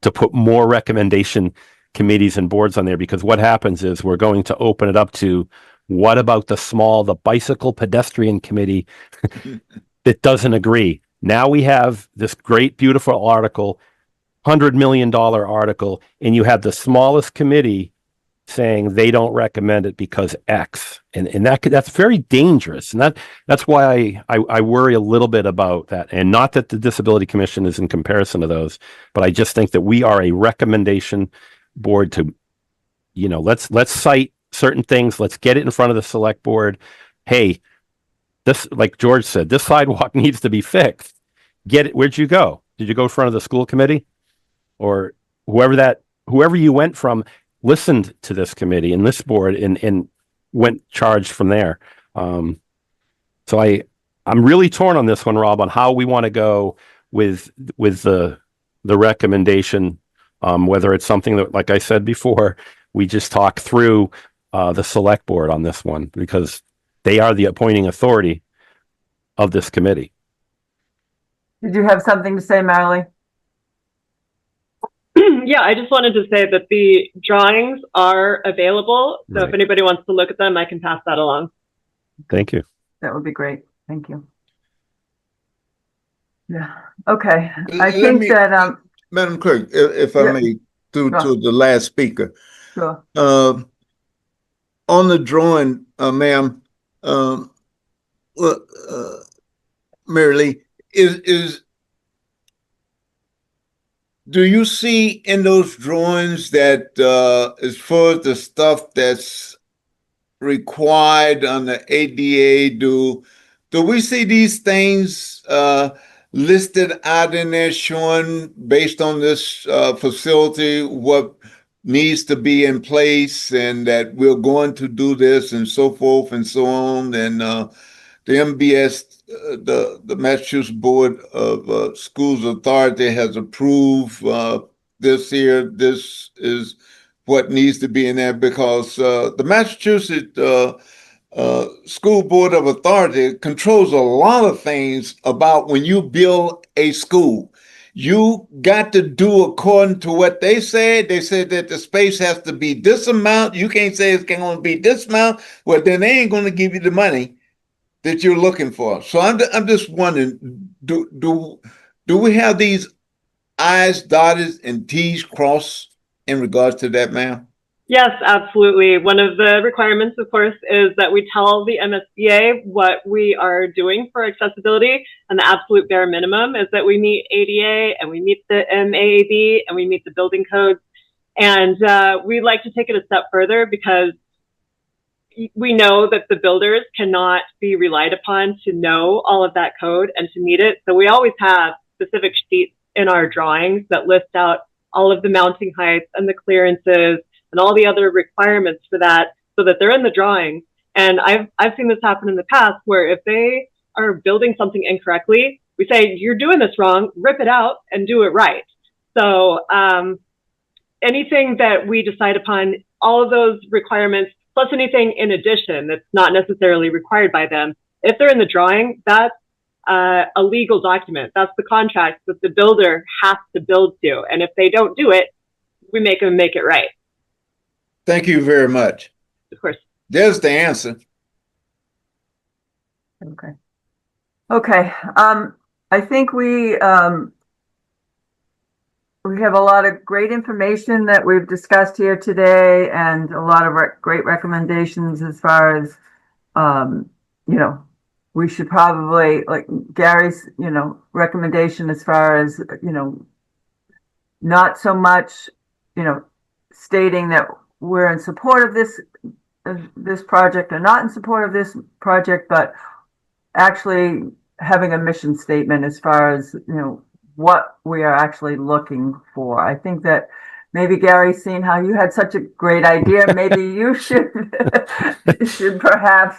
to put more recommendation committees and boards on there, because what happens is we're going to open it up to, what about the bicycle pedestrian committee that doesn't agree? Now we have this great, beautiful article, $100 million article, and you have the smallest committee saying they don't recommend it because X, and that's very dangerous, and that's why I worry a little bit about that. And not that the Disability Commission is in comparison to those, but I just think that we are a recommendation board to, let's cite certain things, let's get it in front of the select board. Hey, this, like George said, this sidewalk needs to be fixed. Get it. Where'd you go? Did you go in front of the school committee, or whoever you went from? Listened to this committee and this board and went charged from there. So I'm really torn on this one, Rob, on how we want to go with the recommendation, whether it's something that, like I said before, we just talk through the select board on this one, because they are the appointing authority of this committee. Did you have something to say, Marley? Yeah, I just wanted to say that the drawings are available. So Right. if anybody wants to look at them, I can pass that along. Thank you. That would be great. Thank you. Yeah. Okay. I Let think me- that, Madam Clerk, if I Yeah. may, to Sure. the last speaker. sure. On the drawing, ma'am, Mary Lee, do you see in those drawings that as far as the stuff that's required on the ADA, do we see these things listed out in there showing, based on this facility, what needs to be in place, and that we're going to do this and so forth and so on? And the MBS, the Massachusetts Board of Schools Authority, has approved this here. This is what needs to be in there, because the Massachusetts School Board of Authority controls a lot of things about when you build a school. You got to do according to what they said. They said that the space has to be this amount. You can't say it's going to be this amount. Well, then they ain't going to give you the money that you're looking for. So I'm just wondering, do we have these I's dotted and T's crossed in regards to that, ma'am? Yes, absolutely. One of the requirements, of course, is that we tell the MSBA what we are doing for accessibility. And the absolute bare minimum is that we meet ADA and we meet the MAAB and we meet the building codes. And we'd like to take it a step further, because we know that the builders cannot be relied upon to know all of that code and to meet it. So we always have specific sheets in our drawings that list out all of the mounting heights and the clearances and all the other requirements for that, so that they're in the drawing. And I've seen this happen in the past, where if they are building something incorrectly, we say, you're doing this wrong, rip it out and do it right. So anything that we decide upon, all of those requirements, plus anything in addition that's not necessarily required by them, if they're in the drawing, that's a legal document. That's the contract that the builder has to build to. And if they don't do it, we make them make it right. Thank you very much. Of course. There's the answer. Okay. Okay. I think we have a lot of great information that we've discussed here today, and a lot of great recommendations as far as, we should probably, like Gary's, recommendation as far as, not so much, stating that we're in support of this project or not in support of this project, but actually having a mission statement as far as, what we are actually looking for. I think that maybe Gary, seeing how you had such a great idea, maybe you should perhaps,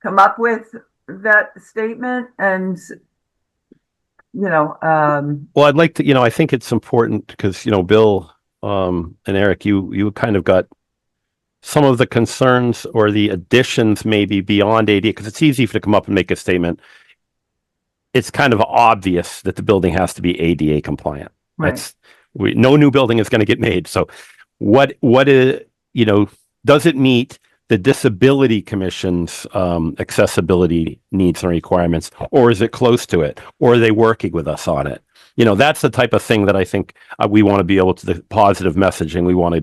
come up with that statement and, Well, I'd like to, I think it's important because, Bill and Eric, you kind of got some of the concerns or the additions maybe beyond ADA, because it's easy to come up and make a statement. it's kind of obvious that the building has to be ADA compliant. Right. No new building is going to get made. So what is, does it meet the Disability Commission's accessibility needs and requirements, or is it close to it, or are they working with us on it? That's the type of thing that I think we want to be able to, the positive messaging we want to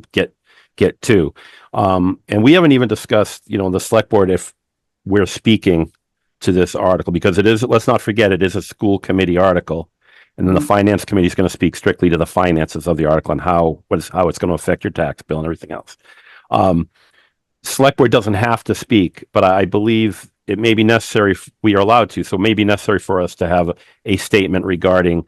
get to. And we haven't even discussed, the select board, if we're speaking to this article, because it is, let's not forget, it is a school committee article. And then the finance committee is going to speak strictly to the finances of the article and how it's going to affect your tax bill and everything else. Select board doesn't have to speak, but I believe it may be necessary. We are allowed to, so it may be necessary for us to have a statement regarding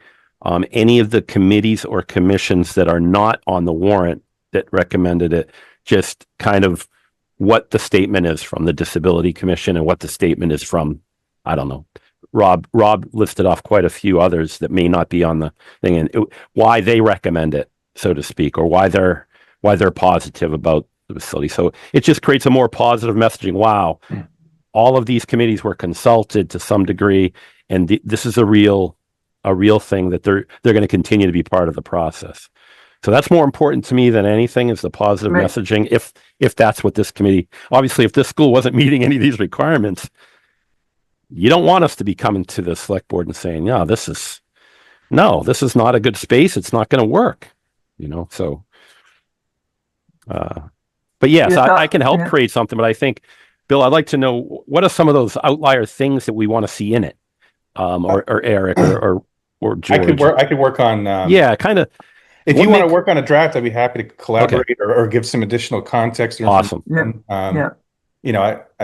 any of the committees or commissions that are not on the warrant that recommended it, just kind of what the statement is from the Disability Commission and what the statement is from, I don't know. Rob listed off quite a few others that may not be on the thing, and why they recommend it, so to speak, or why they're positive about the facility. So it just creates a more positive messaging. Wow, all of these committees were consulted to some degree, and this is a real thing that they're going to continue to be part of the process. So that's more important to me than anything, is the positive Right. messaging. If that's what this committee, obviously, if this school wasn't meeting any of these requirements, you don't want us to be coming to the select board and saying, "Yeah, this is not a good space. It's not going to work." So. But yes, I can help create something. But I think, Bill, I'd like to know, what are some of those outlier things that we want to see in it, or Eric or George. I could work on. Kind of. If you want to work on a draft, I'd be happy to collaborate or give some additional context. Awesome. I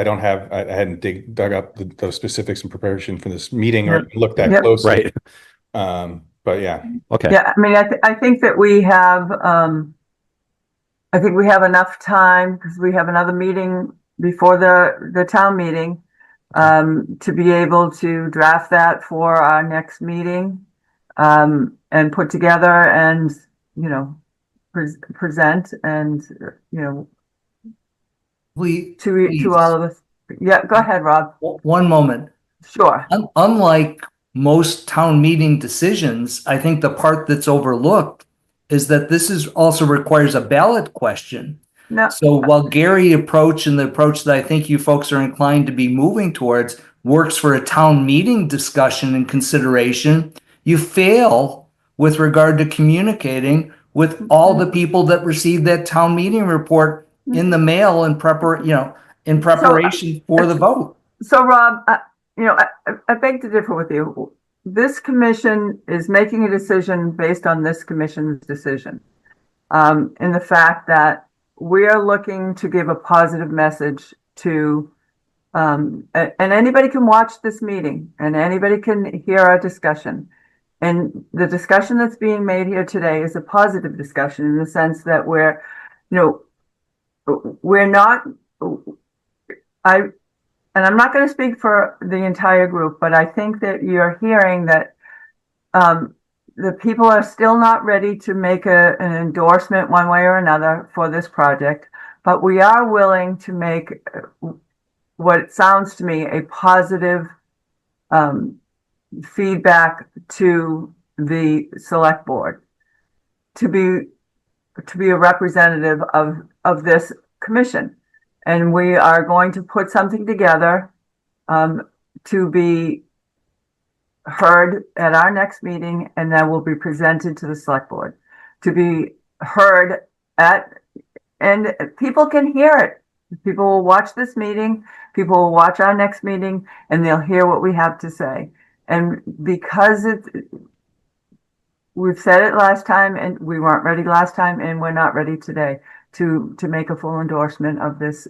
don't have. I hadn't dug up those specifics in preparation for this meeting or looked that closely. Right. But yeah. Okay. Yeah, I mean, I think that we have. I think we have enough time, because we have another meeting before the town meeting, to be able to draft that for our next meeting, and put together and, present and, to all of us. Yeah, go ahead, Rob. One moment. Sure. Unlike most town meeting decisions, I think the part that's overlooked is that this also requires a ballot question. No. So while Gary approach and the approach that I think you folks are inclined to be moving towards works for a town meeting discussion and consideration, you fail with regard to communicating with all the people that received that town meeting report in the mail in preparation for the vote. So Rob, I beg to differ with you. This commission is making a decision based on this commission's decision. In the fact that we are looking to give a positive message to, and anybody can watch this meeting and anybody can hear our discussion. And the discussion that's being made here today is a positive discussion, in the sense that we're not, and I'm not going to speak for the entire group, but I think that you're hearing that the people are still not ready to make an endorsement one way or another for this project, but we are willing to make what sounds to me a positive feedback to the select board, to be a representative of this commission. And we are going to put something together to be heard at our next meeting, and that will be presented to the select board to be heard and people can hear it. People will watch this meeting, people will watch our next meeting, and they'll hear what we have to say. And because we've said it last time, and we weren't ready last time, and we're not ready today to make a full endorsement of this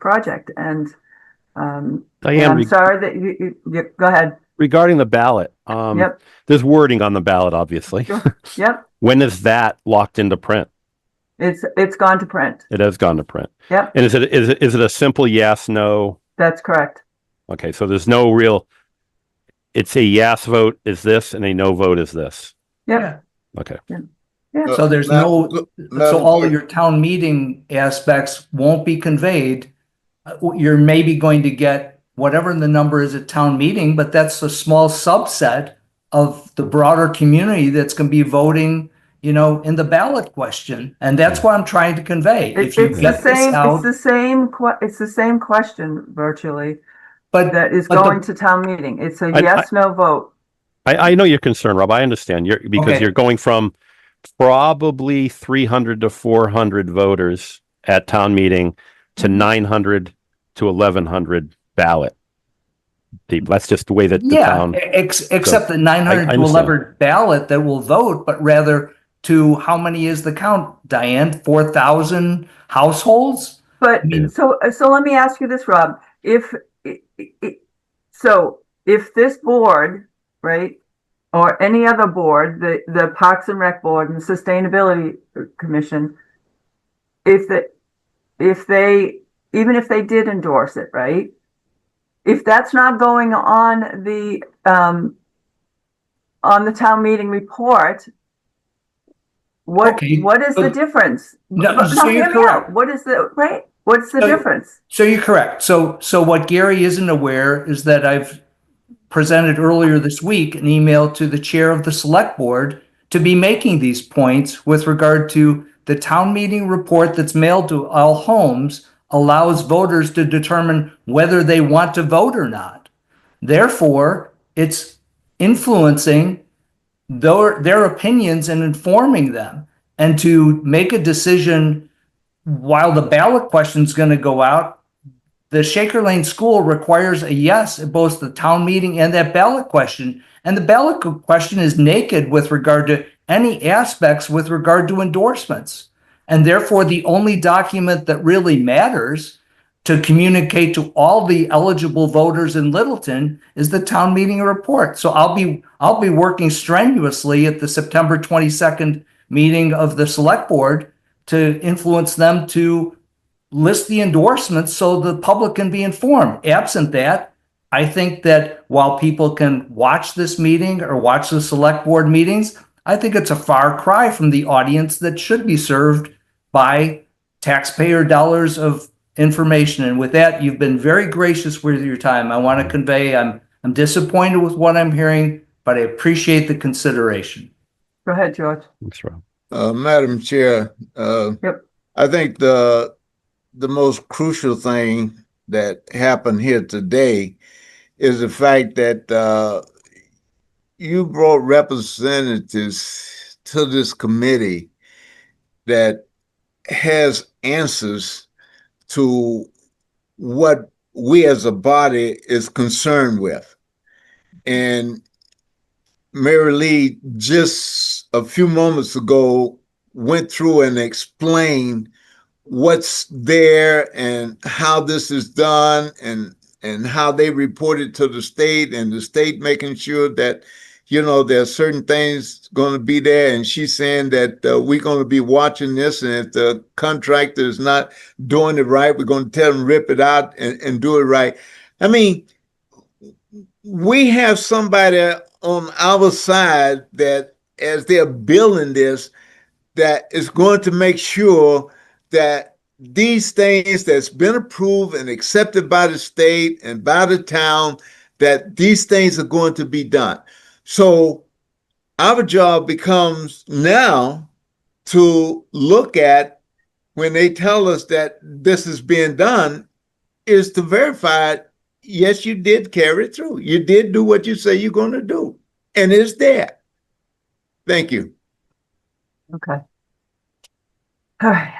project. And Diane, I'm sorry that you go ahead. Regarding the ballot, Yep. there's wording on the ballot, obviously. Sure. Yep. When is that locked into print? It's gone to print. It has gone to print. Yep. And is it a simple yes, no? That's correct. Okay, so there's no real, it's a yes vote is this and a no vote is this. Yep. Okay. So there's so all of your town meeting aspects won't be conveyed. You're maybe going to get whatever the number is at town meeting, but that's a small subset of the broader community that's going to be voting, you know, in the ballot question. And that's what I'm trying to convey. It's If you the get this same, out, it's the same question virtually but that is but the- going to town meeting. It's a I- yes, no vote. I know your concern, Rob. I understand because Okay. you're going from probably 300 to 400 voters at town meeting to 900 to 1100 ballot people. That's just the way that the yeah, town. except the 900 I to understand. 11 ballot that will vote, but rather to how many is the count, Diane? 4,000 households? But Yeah. so let me ask you this, Rob. So if this board, right, or any other board, the Parks and Rec Board and the Sustainability Commission, even if they did endorse it, right? If that's not going on the town meeting report, what is the difference? No, so you're hear me out. correct. What is the right? What's the So- difference? So you're correct. So what Gary isn't aware is that I've presented earlier this week an email to the chair of the select board to be making these points with regard to the town meeting report that's mailed to all homes allows voters to determine whether they want to vote or not. Therefore, it's influencing their opinions and informing them. And to make a decision while the ballot question is going to go out, the Shaker Lane School requires a yes at both the town meeting and that ballot question. And the ballot question is naked with regard to any aspects with regard to endorsements. And therefore, the only document that really matters to communicate to all the eligible voters in Littleton is the town meeting report. So I'll be working strenuously at the September 22nd meeting of the select board to influence them to list the endorsements so the public can be informed. Absent that, I think that while people can watch this meeting or watch the select board meetings, I think it's a far cry from the audience that should be served by taxpayer dollars of information. And with that, you've been very gracious with your time. I want to convey I'm disappointed with what I'm hearing, but I appreciate the consideration. Go ahead, George. Thanks, Rob. Madam Chair, Yep. I think the most crucial thing that happened here today is the fact that you brought representatives to this committee that has answers to what we as a body is concerned with. And Mary Lee just a few moments ago went through and explained what's there and how this is done and how they report it to the state and the state making sure that, you know, there are certain things going to be there. And she's saying that we're going to be watching this. And if the contractor is not doing it right, we're going to tell them rip it out and do it right. I mean, we have somebody on our side that as they're building this, that is going to make sure that these things that's been approved and accepted by the state and by the town, that these things are going to be done. So our job becomes now to look at when they tell us that this is being done is to verify, yes, you did carry it through. You did do what you say you're going to do. And it's there. Thank you. Okay. All right.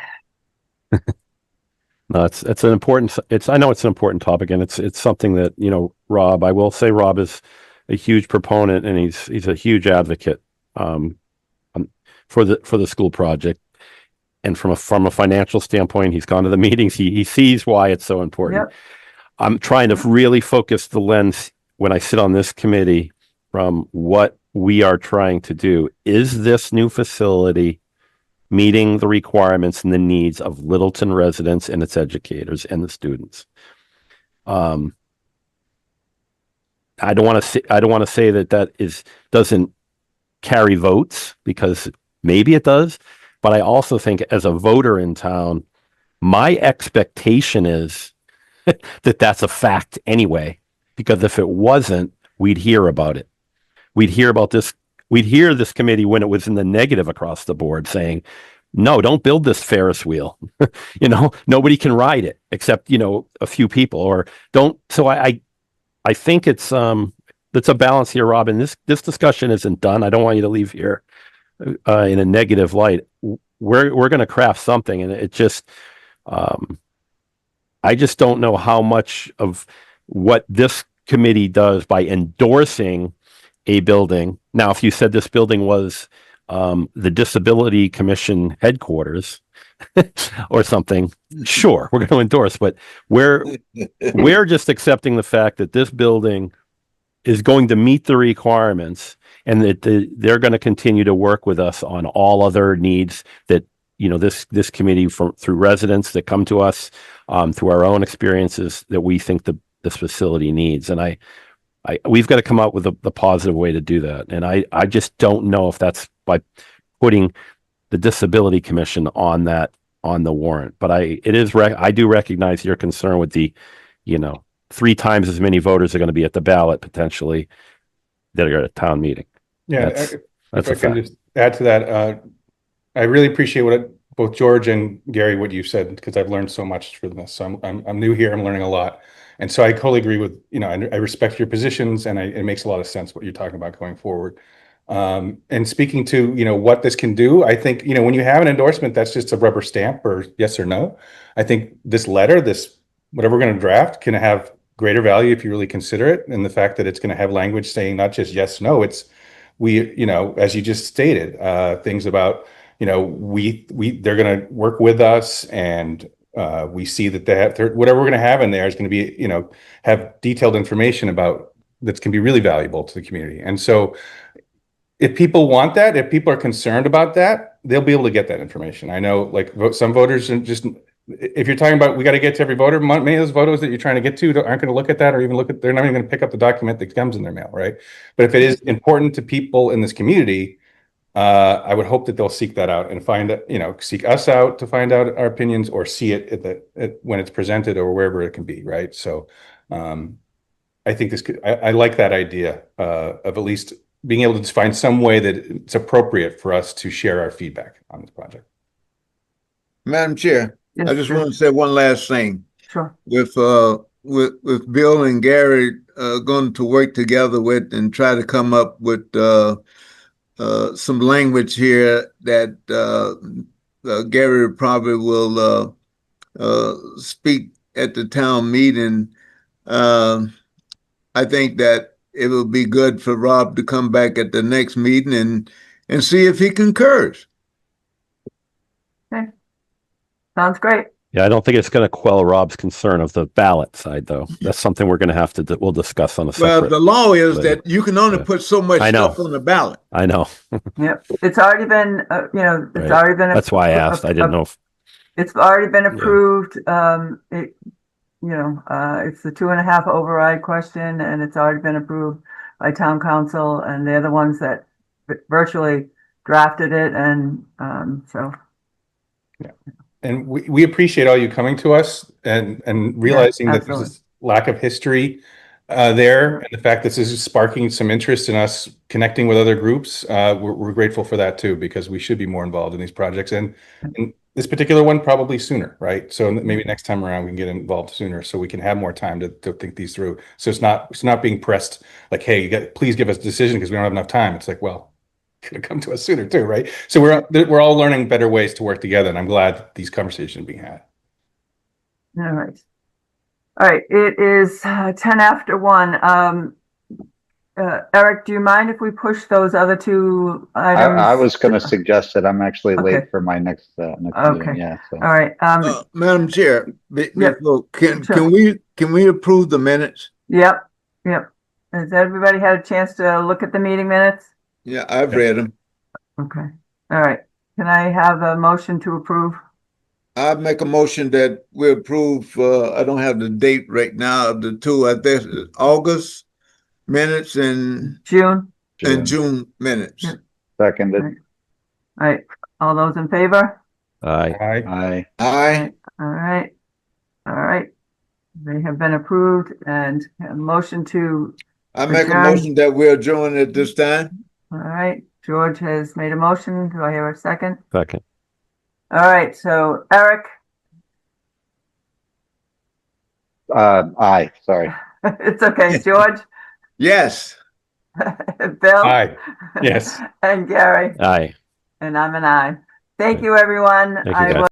No, it's an important, I know it's an important topic, and it's something that, you know, Rob, I will say Rob is a huge proponent and he's a huge advocate for the school project. And from a financial standpoint, he's gone to the meetings. He sees why it's so important. Yep. I'm trying to really focus the lens when I sit on this committee from what we are trying to do. Is this new facility meeting the requirements and the needs of Littleton residents and its educators and the students? I don't want to say that doesn't carry votes, because maybe it does, but I also think as a voter in town, my expectation is, that that's a fact anyway, because if it wasn't, we'd hear about it. We'd hear about this. We'd hear this committee when it was in the negative across the board saying, no, don't build this Ferris wheel. Nobody can ride it except, a few people, or don't. So I think it's a balance here, Robin. This discussion isn't done. I don't want you to leave here in a negative light. We're going to craft something, and it just, I just don't know how much of what this committee does by endorsing a building. Now, if you said this building was the Disability Commission headquarters or something, sure, we're going to endorse, but we're just accepting the fact that this building is going to meet the requirements, and that they're going to continue to work with us on all other needs that this committee through residents that come to us, through our own experiences, that we think this facility needs. And we've got to come up with the positive way to do that. And I just don't know if that's by putting the Disability Commission on the warrant. But I do recognize your concern with the, 3 times as many voters are going to be at the ballot potentially that are at a town meeting. Yeah, that's if a I can fact. just add to that, I really appreciate both George and Gary, what you said, because I've learned so much from this. So I'm new here. I'm learning a lot. And so I totally agree with, I respect your positions, and it makes a lot of sense what you're talking about going forward. And speaking to, what this can do, I think, when you have an endorsement, that's just a rubber stamp or yes or no. I think this letter, whatever we're going to draft, can have greater value if you really consider it. And the fact that it's going to have language saying not just yes, no, it's as you just stated, things about, they're going to work with us, and we see that they have whatever we're going to have in there is going to be, have detailed information about that can be really valuable to the community. And so if people want that, if people are concerned about that, they'll be able to get that information. I know, like, some voters just, if you're talking about we got to get to every voter, many of those voters that you're trying to get to aren't going to look at that, or even they're not even going to pick up the document that comes in their mail, right? But if it is important to people in this community, I would hope that they'll seek that out and seek us out to find out our opinions, or see it when it's presented, or wherever it can be, right? So I think I like that idea of at least being able to find some way that it's appropriate for us to share our feedback on this project. Madam Chair, Yes, I just sure. want to say one last thing. Sure. With Bill and Gary going to work together with and try to come up with some language here that Gary probably will speak at the town meeting. I think that it will be good for Rob to come back at the next meeting and see if he concurs. Okay. Sounds great. Yeah, I don't think it's going to quell Rob's concern of the ballot side, though. That's something we're going to have to we'll discuss on a separate. Well, the law is later. that you can only put so much I know. stuff on the ballot. I know. Yep. It's already been, it's Right. already been. That's why I asked. I didn't know if. It's already been approved. It's the 2.5 override question, and it's already been approved by town council, and they're the ones that virtually drafted it. And so. Yeah. And we appreciate all you coming to us and realizing that there's this lack of history there, and the fact that this is sparking some interest in us connecting with other groups. We're grateful for that too, because we should be more involved in these projects, and this particular one probably sooner, right? So maybe next time around we can get involved sooner, so we can have more time to think these through. So it's not being pressed like, hey, please give us a decision because we don't have enough time. It's like, well, could have come to us sooner too, right? So we're all learning better ways to work together, and I'm glad these conversations are being had. All right. It is 10 after 1. Eric, do you mind if we push those other 2 items? I was going to suggest that I'm actually Okay. late for my next meeting. Okay. Yeah. So. All right. Madam Chair, Sure. can we approve the minutes? Yep. Has everybody had a chance to look at the meeting minutes? Yeah, I've read them. Okay. All right. Can I have a motion to approve? I make a motion that we approve, I don't have the date right now of the 2, I think it's August minutes and June? June minutes. Yeah. Seconded. All right. All those in favor? Aye. Aye. Aye. All right. They have been approved and a motion to, I make a Adjourn. motion that we adjourn at this time. all right, George has made a motion. Do I hear a second? Second. All right, so Eric, Aye, sorry. it's okay, George, Yes. Bill, Aye. Yes. and Gary, Aye. and I'm an aye. Thank you, everyone. Thank you, I guys. will